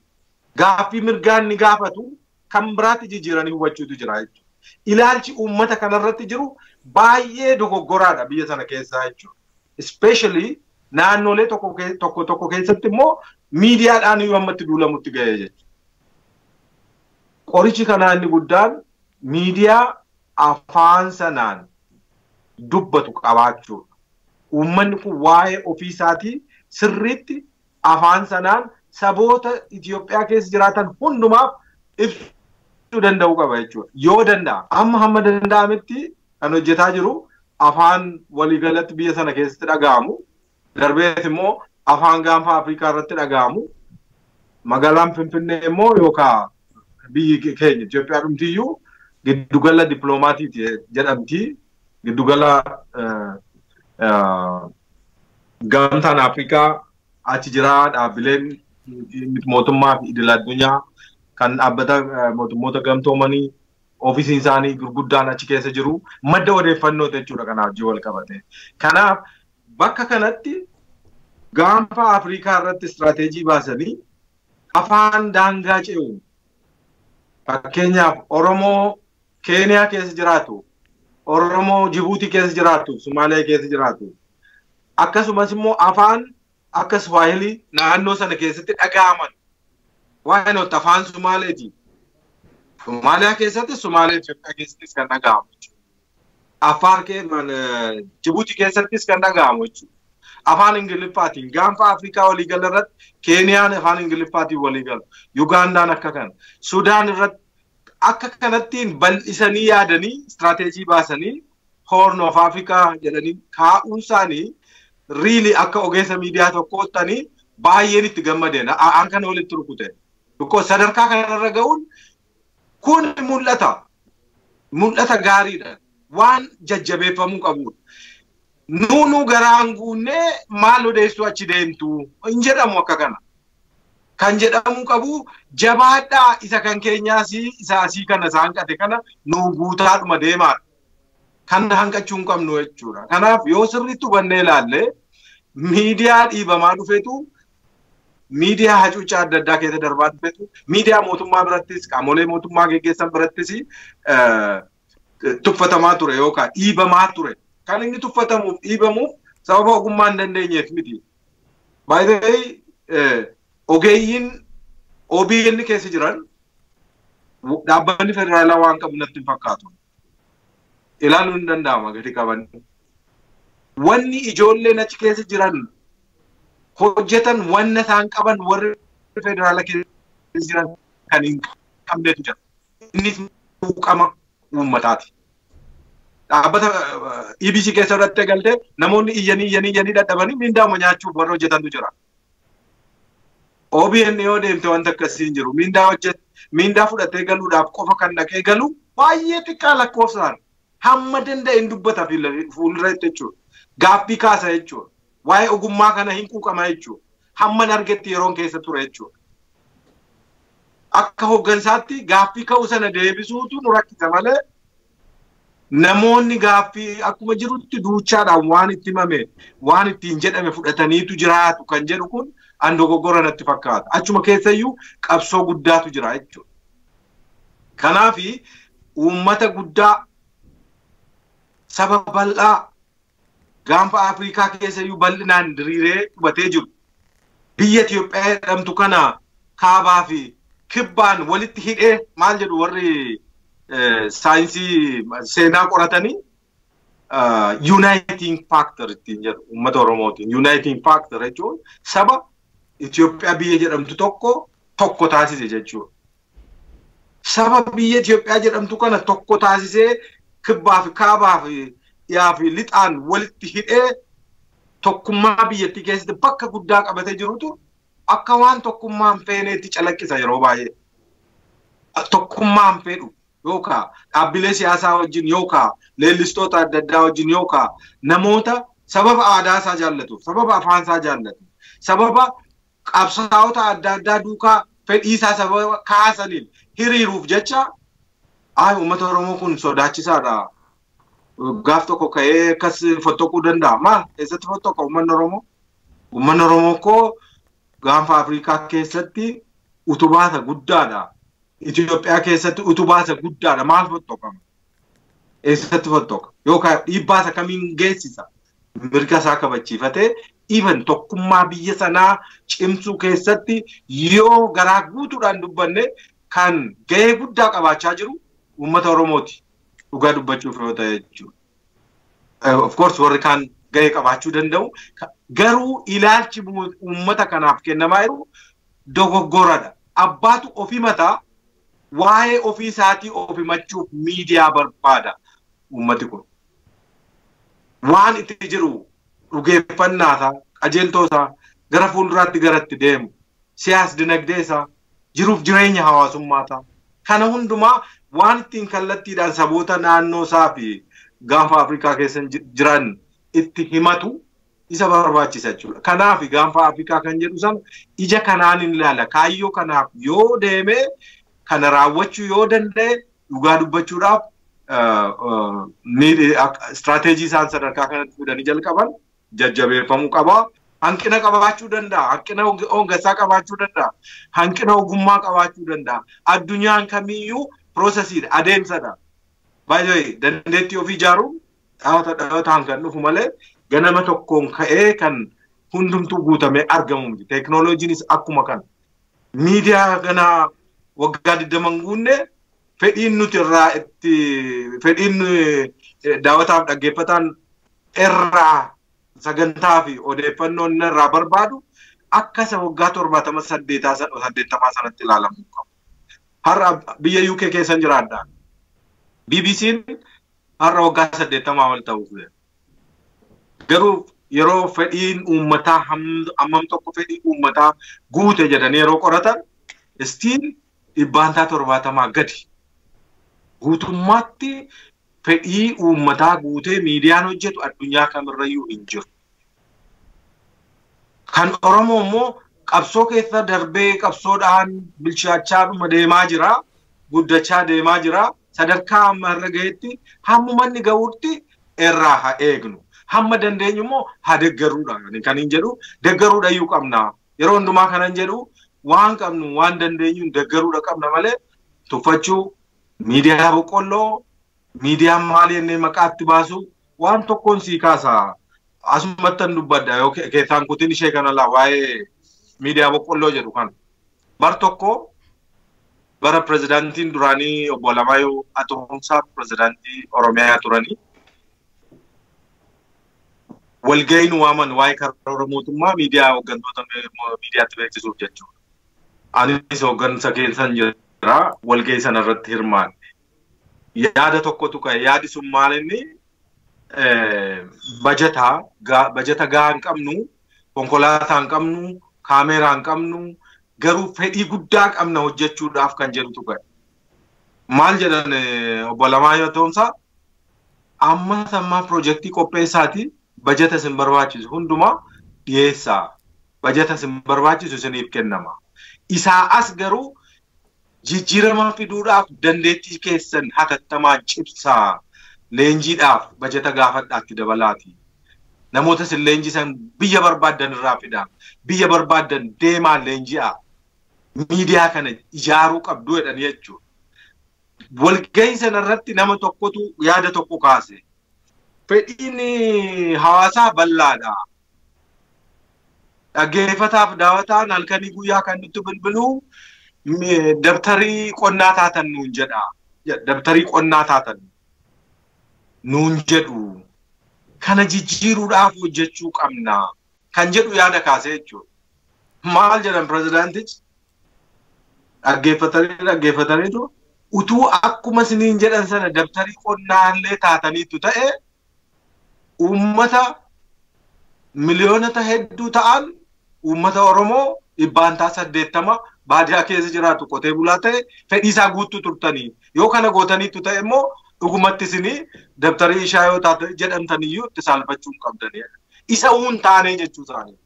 gaaffii mirgaan ni gaafatu kan biraatti jijjiiranii hubachuutu jira jechuudha. Ilaalchi uummata kanarratti jiru baay'ee dogoggoraadha biyya sana keessaa jechuudha. Especially naannolee tokko keessatti immoo miidiyaadhaan yoo ammatti duulamutti ga'ee jechuudha. Qorichi kanaa inni guddaan miidiyaa afaan sanaan dubbatu qabaachuudha. Uummanni kun waa'ee ofii isaatii sirriitti afaan sanaan saboota Itoophiyaa keessa jiraatan hundumaaf ibsuu danda'uu qaba jechuudha. Yoo danda'a amma hamma danda'ametti kan hojjetaa jiru afaan waliigalatti biyya sana keessatti dhaga'amu. Darbees immoo afaan gaanfa Afrikaa irratti dhaga'amu. Magaalaan Finfinnee immoo yookaan biyyi keenya Itoophiyaa dhumtiyyuu giddugala dippiloomaatiiti jedhamti. Giddugala gamtaan Afrikaa achi jira dhaabbileen mootummaa fi idil addunyaa kan dhaabbata mootummoota gamtoomanii ofiisiin isaanii gurguddaan achi keessa jiru madda odeeffannoo jechuudha kanaaf wajjin wal qabate. Kanaaf bakka kanatti gaanfa Afrikaa irratti istirateejii baasanii afaan daangaa ce'u fakkeenyaaf Oromoo Keeniyaa keessa jiraatu, Oromoo Jibuutii keessa jiraatu, Sumaalee keessa jiraatu. Akkasumas immoo afaan akka Swahili naannoo sana keessatti dhaga'aman. Waa'ee nuti afaan Sumaaleeti. Somaaliyaa keessatti Sumaalee Itoophiyaa keessattis kan dhaga'amu. Afaan Jibuutii keessattis kan dhaga'amu jechuudha. Afaan Ingiliffaatiin gaanfa Afrikaa waliigala irratti Keeniyaan afaan Ingiliffaatiin waliigala. Yugaandaan akka kana. Sudaan irratti akka kanattiin bal'isanii yaadanii istirateejii baasanii Horn of Africa jedhanii kaa'uun isaanii really akka ogeessa miidiyaa tokkoottanii baay'een itti gammadeen aan kana walitti rukute. Because sadarkaa kanarra ga'uun kun mul'ata gaariidha. Waan jajjabeeffamuu qabudha. Nuunu garaan guunnee maal odeessuu achi deemtu hin jedhamu akka kana. Kan jedhamu qabu jabaadhaa isa kan keenyaas isa asii kana isa hanqate kana nuu guutaadhuma deemaa. Kan hanqachuu hin qabnu jechuudha. Kanaaf yoo sirriitti hubannee ilaalle miidiyaa dhiibamaa dhufetu miidiyaa hacuuccaa adda addaa keessa darbaa dhufetu miidiyaa mootummaa birattis qaamolee mootummaa geggeessan birattis tuffatamaa ture yookaan dhiibamaa ture. Kan inni tuffatamuuf dhiibamuuf sababa ogummaa hin dandeenyeef miti. By the way, ogeeyyiin OBN keessa jiran dhaabbanni federaalaa waan qabu natti hin fakkaatu. Ilaaluun hin danda'ama gadi qaban. Wanni ijoolleen achi keessa jiran hojjetan wanna isaan qaban warri federaalaa keessa jiran kan hin qabnetu jira. Innis quuqama uummataati. Dhaabbata EBC keessa irratti galtee namoonni iyyanii dadhabanii mindaama nyaachuuf warra hojjetantu jira. OBN yoo deemte wanta akkasii hin jiru. Mindaa fudhatee galuudhaaf qofa kan dhaqee galu baay'ee xiqqaa lakkoofsaan hamma danda'een dubbata fuulduratti jechuudha. Gaaffii kaasa jechuudha. Waa'ee ogummaa kana hin quuqama jechuudha. Hamman argetti yeroon keessa ture jechuudha. Akka hooggansaatti gaaffii ka'u sana deebisuutu nu rakkisa malee namoonni gaaffii akkuma jirutti duuchaadhaan waan itti himame waan ittiin jedhame fudhataniitu jiraatu kan jedhu kun an dogoggora natti fakkaata. Achuma keessayyuu qabsoo guddaatu jira jechuudha. Kanaafi uummata guddaa saba bal'aa gaanfa Afrikaa keessayyuu bal'inaan diriiree qubatee jiru. Biyya Itoophiyaa jedhamtu kana kaabaa fi kibbaan walitti hidhee maal jedhu warri saayinsii seenaa qoratanii uniting factor ittiin jedhu uummata Oromootiin. Uniting factor jechuun saba Itoophiyaa biyya jedhamtu tokko taasise jechuudha. Saba biyya Itoophiyaa jedhamtu kana tokko taasisee kibbaa fi kaabaa fi dhiyaa fi lixaan walitti hidhee tokkummaa biyyattii keessatti bakka guddaa qabatee jirutu akka waan tokkummaan feeneetti calaqqisa yeroo baay'ee. Tokkummaan fedhu yookaan dhaabbilee siyaasaa wajjin yookaan leellistoota adda addaa wajjin yookaan namoota sababa aadaa isaa jaallatu, sababa afaan isaa jaallatu, sababa qabsaa'ota adda addaa duukaa fedhii isaa sababa kaasaniin hiriiruuf jecha uummata Oromoo kun sodaachisaadha. Gaaf tokko ka'ee akkas fottoquu danda'a. Maal eessatti fottoqa uummanni Oromoo? Uummanni Oromoo koo gaanfa Afrikaa keessatti utubaasa guddaadha. Itoophiyaa keessatti utubaasa guddaadha. Maal fottoqama? eessatti fottoqa yookaan dhiibbaa isa kamiin geessisa mirga isaa kabachiifatee even tokkummaa biyya sanaa cimsuu keessatti yoo garaa guutuudhaan dubbanne kan gahee guddaa qabaachaa jiru uummata Oromooti dhugaa dubbachuuf yoo ta'e jechuudha. Of course warri kaan gahee qabaachuu danda'u garuu ilaalchi uummata kanaaf kennamaa jiru dogoggoradha. Abbaatu ofii mataa waa'ee ofii isaatii of himachuuf miidiyaa barbaada uummati kun. Waan itti jiru dhugeeffannaasaa qajeeltoosaa gara fuulduraatti garatti deemu siyaas dinagdeesaa jiruuf jireenya hawaasummaasaa kana hundumaa waan ittiin kallattiidhaan saboota naannoosaa fi gaanfa Afrikaa keessa jiran itti himatu isa barbaachisa jechuudha. Kanaaf gaanfa Afrikaa kan jedhu sana ija kanaan hin ilaala. Kaayyoo kanaaf yoo deeme kana raawwachuu yoo danda'e dhugaa dubbachuudhaaf istirateejii isaan sadarkaa kanatti fidanii jalqaban jajjabeeffamuu qaba. Hanqina qabaachuu danda'a. Hanqina hongasaa qabaachuu danda'a. Hanqina ogummaa qabaachuu danda'a. Addunyaan kamiyyuu piroosesiidha, adeemsadha. Baay'ee dandeettii ofii ijaaruun dhalotaan kan dhufu malee ganama tokkoon ka'ee kan hundumtuu guutamee argamu miti. Teekinooloojiinis akkuma kana. Miidiyaa ganaa waggaa 20 guunne fedhiin nuti irraa itti fedhiin daawwataaf dhaggeeffataan irraa sagantaa fi odeeffannoon irraa barbaadu akka isa waggaa 78 sanatti ilaalamuu qabu. Har'a biyya UK keessa jiraadha. BBC'n har'a waggaa 80 ol ta'uuf. Garuu yeroo fedhiin uummataa hammam tokko fedhii uummataa guute jedhanii yeroo qoratan still 70 gadi. Guutummaatti fedhii uummataa guutee miidiyaan hojjetu addunyaa kamirrayyuu hin jiru. Kan Oromoo immoo qabsoo keessa darbee qabsoodhaan bilchaachaa deemaa jira, guddachaa deemaa jira. Sadarkaa amma irra gaheetti hammumanni ga'uutti irraa haa eegnu. Hamma dandeenyu immoo haa deggaruudha. Kan hin jedhu deggaruudha iyyuu qabna. Yeroo hundumaa kanan jedhu waan qabnu waan dandeenyu deggaruudha qabna malee tuffachuu miidiyaa boqqolloo miidiyaa maali jennee maqaatti baasu waan tokkoon sii kaasa. Asumattan dubbadda yoo keessaan kutiin ishee kanalaa waa'ee miidiyaa boqqolloo jedhu kan. Bar tokko bara pirezidaantiin duraanii obbo Alamaayyoo Atoomsaa pirezidaantii Oromiyaa turanii walga'iin waaman waa'ee karoora mootummaa miidiyaa hooggantoota miidiyaatti beeksisuuf jechuudha. Anis hooggansa keessan jira walga'ii sana irratti hirmaanne. Yaada tokkotu ka'e yaadi sun maal inni bajeta gahaa hin qabnu, konkolaataa hin qabnu, kaameeraa hin qabnu, garuu fedhii guddaa qabna hojjechuudhaaf kan jedhutu ka'e. Maal jedhan obbo Alamaayyoo Atoomsaa amma piroojeektii qopheessaati bajeta isin barbaachisu hundumaa dhiyeessaa. Bajeta isin barbaachisu isiniif kennama. Isaa as garuu jijjiirama fiduudhaaf dandeettii keessan hatattamaan cibsaa. Leenjiidhaaf bajeta gaafadhaatti dabalaati. Namoota isin leenjisan biyya barbaaddan irraa fidaa. Biyya barbaaddan deemaa leenji'aa. Miidiyaa kana ijaaruu qabdu jedhanii jechuudha. Walga'ii sana irratti nama tokkotu yaada tokko kaase. Fedhiin hawaasaa bal'aadha. Dhaggeeffataaf daawwataan halkanii guyyaa kan nutti bilbiluu dabtarii qonnaa taatan nuun jedha. Dabtarii qonnaa taatan nuun jedhu. Kana jijjiiruudhaaf hojjechuu qabna. Kan jedhu yaada kaasee jechuudha. Maal jedhan pirezidaantichi? Dhaggeeffataniitu utuu akkuma isiniin jedhan sana dabtarii qonnaallee taataniitu ta'e uummata miliyoonota hedduu ta'an uummata Oromoo 80 baadiyyaa keessa jiraatu qotee bulaa ta'e fedhii isaa guutuu turtanii yoo kana gootaniitu ta'e immoo dhugumatti isinii dabtarii ishaa yoo taate jedhamtaniyyuu itti saalfachuu hin qabdanii. Isa uun taane jechuu isaanii.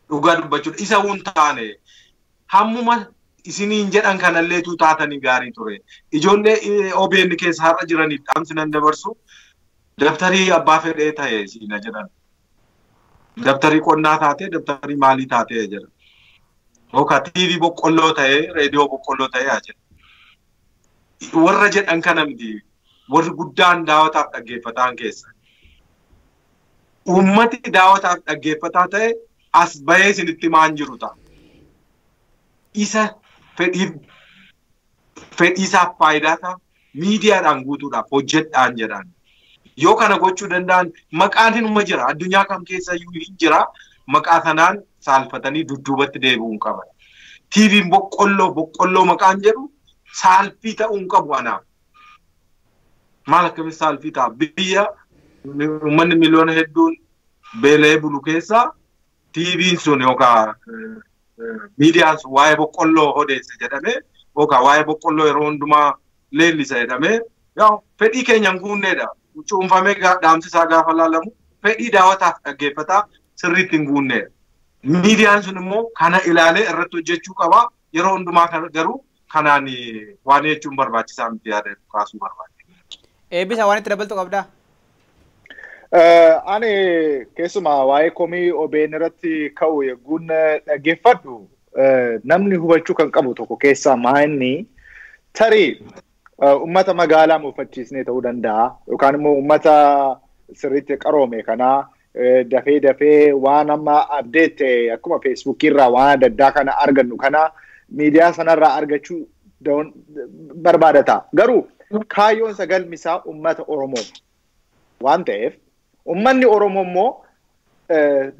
Dhugaa dubbachuudha. Isa uun taane. Hammuma isiniin jedhan kanalleetu taatanii gaarii ture. Ijoollee OBN keessa har'a jiraniif dhaamsi nan dabarsu dabtarii abbaa fedhee ta'e siina jedhan. Dabtarii qonnaa taatee dabtarii maalii taatee jedhan. Yookaan TV boqqolloo ta'ee reediyoo boqqolloo ta'ee haa jedhan. Warra jedhan kana miti warri guddaan daawwataaf dhaggeeffataan keessa. Uummati daawwataaf dhaggeeffataa ta'e as bahee isinitti maan jiru ta'a. Isa fedhiisaaf faayidaa ta'a miidiyaadhaan guutuudhaaf hojjedhaan jedhaan. Yoo kana gochuu danda'an maqaan hinuma jira addunyaa kam keessa iyyuu hin jira maqaa sanaan saalfatanii dudduubatti deebi'uun qaban. TV'n boqqolloo maqaan jedhu saalfii ta'uun qabu anaaf. Maal akkamitti saalfii ta'a? Biyya uummanni miliyoona hedduun beela'ee bulu keessaa TV'n sun yookaan miidiyaan sun waa'ee boqqolloo odeesse jedhamee yookaan waa'ee boqqolloo yeroo hundumaa leellisa jedhamee fedhii keenyaan guunneedha. Cuunfamee dhaamsisaa gaafa laalamu fedhii daawwataaf dhaggeeffataa sirriitti hin guunneedha. Miidiyaan sun immoo kana ilaalee irratti hojjechuu qaba. Yeroo hundumaa garuu kanaan waan jechuun barbaachisaa miti yaada kaasuu barbaade. Eebbisa waan itti dabaltu qabdaa? Ani keessumaa waa'ee komii OBN irratti ka'u yegguun dhaggeeffadhu namni hubachuu kan qabu tokko keessaa maa'inni tarii ummata magaalaa mufachiisnee ta'uu danda'a yookaan immoo ummata sirriitti qaroome kanaa dafee waan amma abdeette akkuma feesbuukii irraa waan adda addaa kana argannu kana miidiyaa sanarraa argachuu barbaadata. Garuu kaayyoon sagalmisaa ummata Oromoo waan ta'eef ummanni Oromoo immoo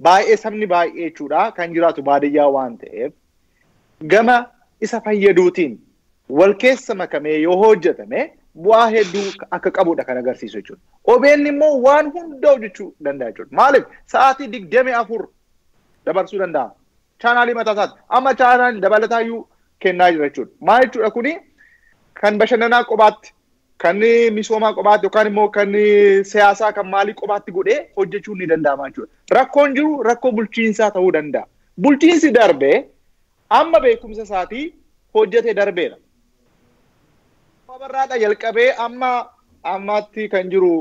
baay'ee sabni baay'ee jechuudha kan jiraatu baadiyyaa waan ta'eef gama isa fayyaduutiin wal keessa makamee yoo hojjetame bu'aa hedduu akka qabudha kan agarsiisu jechuudha. OBN immoo waan hunda hojjechuu danda'a jechuudha. Maaliif sa'aatii 24 dabarsuu danda'a. Chaanaalii mataa isaati. Amma chaanaalii dabalataayyuu kennaa jira jechuudha. Maal jechuudha kuni kan bashannanaa qobaatti, kan misoomaa qobaatti yookaan immoo kan siyaasaa kan maalii qobaatti godhee hojjechuun ni danda'ama jechuudha. Rakkoon jiru rakkoo bulchiinsaa ta'uu danda'a. Bulchiinsi darbee amma beekumsa isaatii hojjetee darbeera. Barraadha jalqabee ammatti kan jiru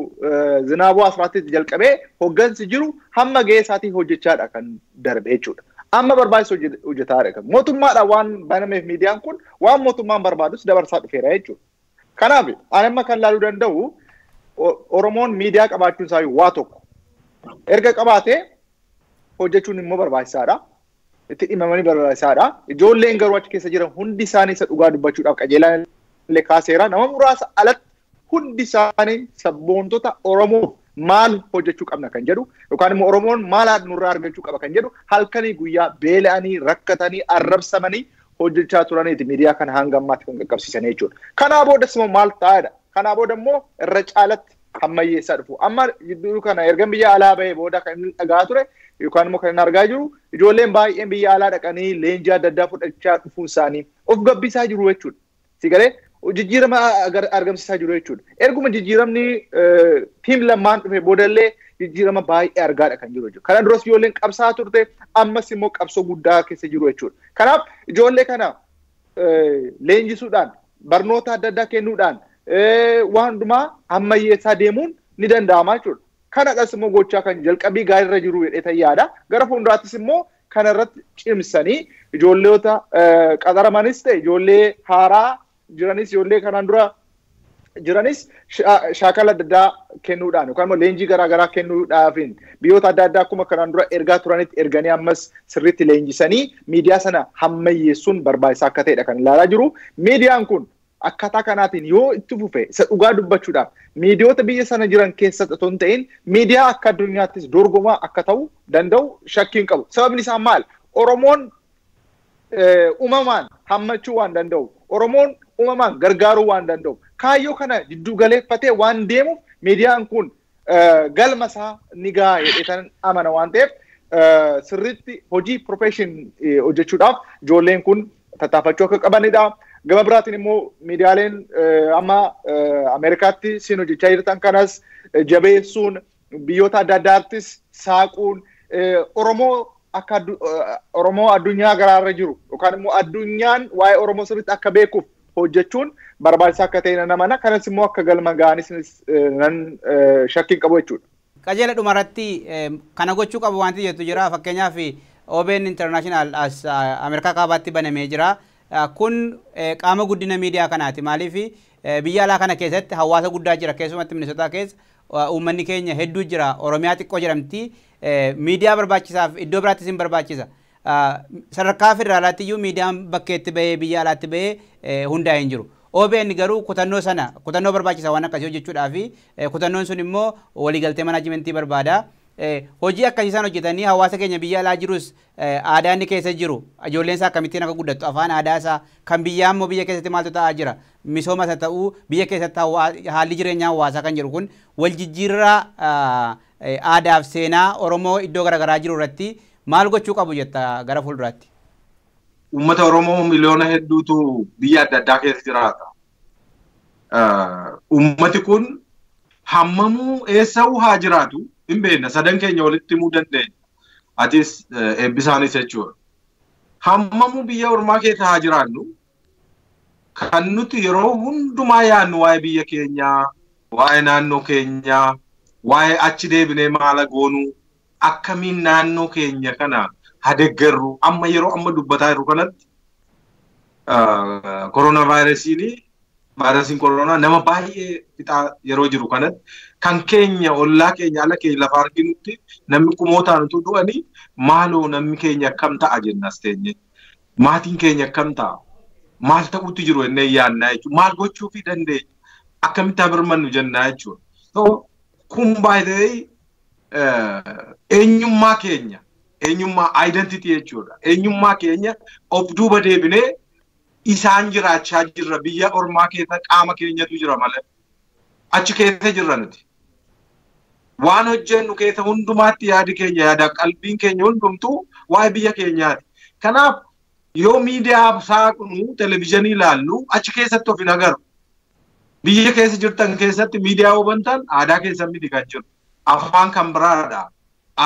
zinaaboo asraatitti jalqabee hoggansi jiru hamma gahee isaatii hojjechaadha kan darbe jechuudha. Amma barbaachisu hojjetaadha kan mootummaadha waan banameef miidiyaan kun waan mootummaan barbaadus dabarsaa dhufeera jechuudha. Kanaaf ani amma kan laaluu danda'u Oromoon miidiyaa qabaachuun isaa waa tokko. Erga qabaatee hojjechuun immoo barbaachisaadha. Itti dhimamanii barbaachisaadha. Ijoolleen garuu achi keessa jiran hundi isaanii isa dhugaa dubbachuudhaaf qajeelaan illee kaaseera. Nama muraasa alatti hundi isaanii sabboontota Oromoo maal hojjechuu qabna kan jedhu yookaan immoo Oromoon maal nurraa argachuu qaba kan jedhu halkanii guyyaa beela'anii rakkatanii arrabsamanii hojjechaa turaniiti miidiyaa kana hanga ammaatti kan qaqqabsiisan jechuudha. Kanaa boodas immoo maal ta'aadha? Kanaa booda immoo irra caalatti ammayyeessaa dhufu. Amma jidduu kana erga biyya alaa bahee booda kan inni dhagaa ture yookaan immoo kan inni argaa jiru ijoolleen baay'een biyya alaa dhaqanii leenjii adda addaa fudhachaa dhufuun isaanii of gabbisaa jiru jechuudha. Sigalee jijjiirama argamsiisaa jiru jechuudha. Erguma jijjiiramni tiim lamaan dhufe boodallee jijjiirama baay'ee argaadha kan jiru jechuudha. Kana duras ijoolleen qabsaa turte ammas immoo qabsoo guddaa keessa jiru jechuudha. Kanaaf ijoollee kana leenjisuudhaan barnoota adda addaa kennuudhaan waan hundumaa ammayyeessaa deemuun ni danda'ama jechuudha. Kanadhas immoo gochaa kan jalqabii gaariirra jiru jedhee tayyaadha. Gara fuulduraattis immoo kana irratti cimsanii ijoolleota qaxaramanis ta'e ijoollee haaraa jiranis ijoollee kanaan dura jiranis shaakala adda addaa kennuudhaan yookaan immoo leenjii garaagaraa kennuudhaafin biyyoota adda addaa akkuma kanaan dura ergaa turanitti erganii ammas sirriitti leenjisanii miidiyaa sana hammayyeessuun barbaachisaa akka ta'edha kan ilaalaa jiru. Miidiyaan kun akkaataa kanaatiin yoo itti fufe isa dhugaa dubbachuudhaaf miidiyoota biyya sana jiran keessatti otoo hin ta'in miidiyaa akka addunyaattis dorgomaa akka ta'uu danda'u shakkiin qabu. Sababni isaa maal? Oromoon uumamaan hammachuu waan danda'u. Oromoon uumamaan gargaaruu waan danda'u. Kaayyoo kana jiddu galeeffatee waan deemuuf miidiyaan kun galma isaa ni gahaa jedheetan amana waan ta'eef sirriitti hojii profession hojjechuudhaaf ijoolleen kun tattaafachuu akka qabanidha. Gama biraatiin immoo miidiyaaleen amma Ameerikaatti siin hojjechaa jirtan kanas jabeessuun biyyoota adda addaattis saaquun Oromoo addunyaa garaarra jiru yookaan immoo addunyaan waa'ee Oromoo sirriitti akka beekuuf hojjechuun barbaachisaa akka ta'e nan amana. Kanas immoo akka galma ga'anis nan shakkiin qabu jechuudha. Qajeela dhumarratti kana gochuu qabu wanti jettu jira. Fakkeenyaaf OBN International Ameerikaa kaabaatti banamee jira. Kun qaama guddina miidiyaa kanaati. Maaliif biyya alaa kana keessatti hawaasa guddaa jira keessumatti Minnesota keessa uummanni keenya hedduu jira Oromiyaa xiqqoo jedhamti miidiyaa barbaachisaaf iddoo biraattis hin barbaachisa sadarkaa federaalaatti iyyuu miidiyaan bakkeetti bahee biyya alaatti bahee hundaa hin jiru. OBN garuu kutannoo barbaachisa waan akkasii hojjechuudhaa fi kutannoon sun immoo waliigaltee manaajimentii barbaada. Hojii akkasiisan hojjetanii hawaasa keenya biyya alaa jirus aadaa inni keessa jiru ijoolleen isaa akkamittiin akka guddattu afaan aadaa isaa kan biyyaa immoo biyya keessatti maaltu ta'aa jira misooma isa ta'uu biyya keessatti haalli jireenyaa hawaasaa kan jiru kun wal jijjiirraa aadaaf seenaa Oromoo iddoo garaagaraa jiru irratti maal gochuu qabu jetta gara fuulduraatti. Uummata Oromoo miliyoona hedduutu biyya adda addaa keessa jiraata. Uummati kun hammamuu eessa'uu haa jiraatu hin beekna sadan keenya walitti himuu dandeenya. Atis eebbisaanis jechuudha. Hammamuu biyya ormaa keessa haa jiraannu kan nuti yeroo hundumaa yaadnu waa'ee biyya keenyaa, waa'ee naannoo keenyaa, waa'ee achi deebinee maala goonuu akkamiin naannoo keenya kana hadeggarru amma yeroo amma dubbataa jiru kanatti vaayirasiin koronaa nama baay'ee fixaa yeroo jiru kanatti kan keenya ollaa keenya ala keenya lafa arginutti namni kumootaan utuu du'anii maaloo namni keenya akkam ta'a jennas teenye maatiin keenya akkam ta'a maal ta'utti jiru ennee yaannaa jechuudha maal gochuufii dandeenya akkamitti birmannu jennaa jechuudha. Kun baay'ee eenyummaa keenya eenyummaa identity jechuudha. Eenyummaa keenya of duuba deebinee isaan jiraachaa jirra biyya ormaa keessa qaama keenyatu jira malee achi keessa jirra nuti. Waan hojjennu keessa hundumaatti yaadi keenya yaada qalbiin keenya hundumtuu waa'ee biyya keenyaati. Kanaaf yoo miidiyaa saaqnu televezyiinii ilaallu achi keessatti of hin agarru. Biyya keessa jirtan keessatti miidiyaa hubantan aadaa keessan miti kan jiru. Afaan kan biraadha.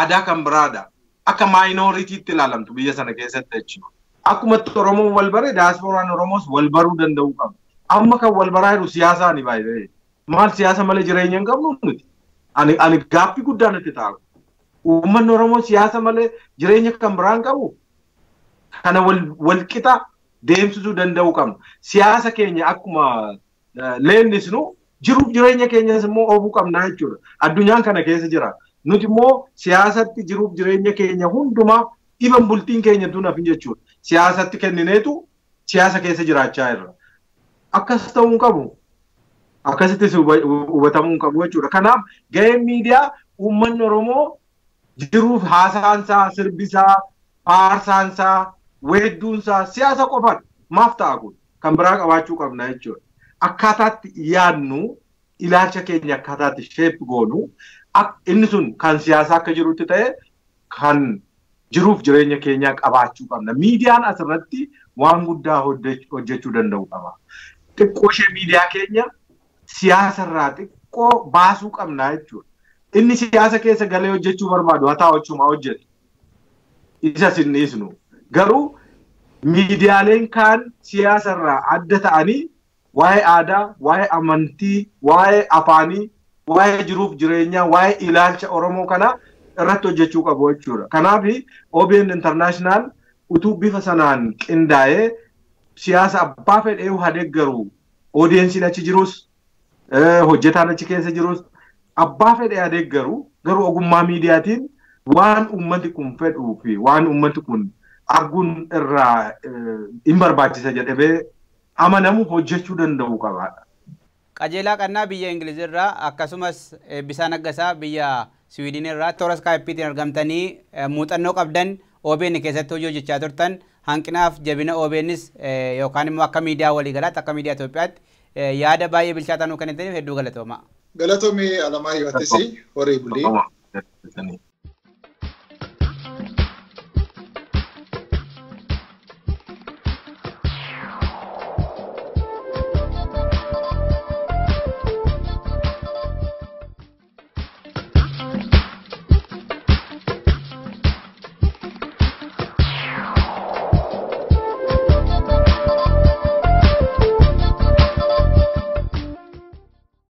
Aadaa kan biraadha. Akka maayinoritiitti ilaalamtu biyya sana keessatti jechuudha. Akkuma Oromoon wal bare diasporaan Oromoos wal baruu danda'uu qabu. Amma kan wal baraa jiru siyaasaani baay'ee. Maal siyaasa malee jireenya hin qabnu nuti. Ani gaaffii guddaa natti ta'a. Uummanni Oromoo siyaasa malee jireenya kan biraan qabu. Kana wal qixa deemsisuu danda'uu qabna. Siyaasa keenya akkuma leennisnu jiruuf jireenya keenyas immoo oofuu qabna jechuudha. Addunyaan kana keessa jira. Nuti immoo siyaasatti jiruuf jireenya keenya hundumaa dhiban bultiin keenya tun hafin jechuudha. Siyaasatti kennineetu siyaasa keessa jiraachaa jirra. Akkas ta'uu hin qabu. Akkasittis hubatamuu hin qabu jechuudha. Kanaaf gaheen miidiyaa uummanni Oromoo jiruuf haasaansaa, sirbisaa, faarsaansaa, weedduunsaa siyaasa qofaan maaf ta'a kun kan biraa qabaachuu qabna jechuudha. Akkaataatti yaadnu ilaalcha keenya akkaataatti sheep goonu inni sun kan siyaasa akka jirutti ta'e kan jiruuf jireenya keenyaa qabaachuu qabna. Miidiyaan asirratti waan guddaa hojjechuu danda'u qaba. Xiqqoo ishee miidiyaa keenya siyaasarraa xiqqoo baasuu qabna jechuudha. Inni siyaasa keessa galee hojjechuu barbaadu haa taa'uchuma hojjetu. Isa sinniisnu. Garuu miidiyaaleen kaan siyaasarraa adda ta'anii waa'ee aadaa, waa'ee amantii, waa'ee afaanii, waa'ee jiruuf jireenyaa, waa'ee ilaalcha Oromoo kana irratti hojjechuu qabu jechuudha. Kanaaf OBN International utuu bifa sanaan qindaa'ee siyaasa abbaa fedhee hadeeggaru oodeensiin achi jirus hojjetaan achi keessa jirus abbaa fedhee hadeeggaru garuu ogummaa miidiyaatiin waan uummanni kun fedhuu fi waan uummanni kun arguun irraa hin barbaachisa jedhamee amanamu hojjechuu danda'u qaba. Qajeelaa Qannaa biyya Ingilizirraa akkasumas Bisaan Aggasaa biyya Swiidinirraa toora Skypeetiin argamtanii muuxannoo qabdan OBN keessatti hojii hojjechaa turtan hanqinaaf jabina OBNs yookaan immoo akka miidiyaa waliigalaatti akka miidiyaa Itoophiyaatti yaada baay'ee bilchaataa nuu kennitaniif hedduu galatooma. Galatoomii Alamaayyoo Attisii horii bulii.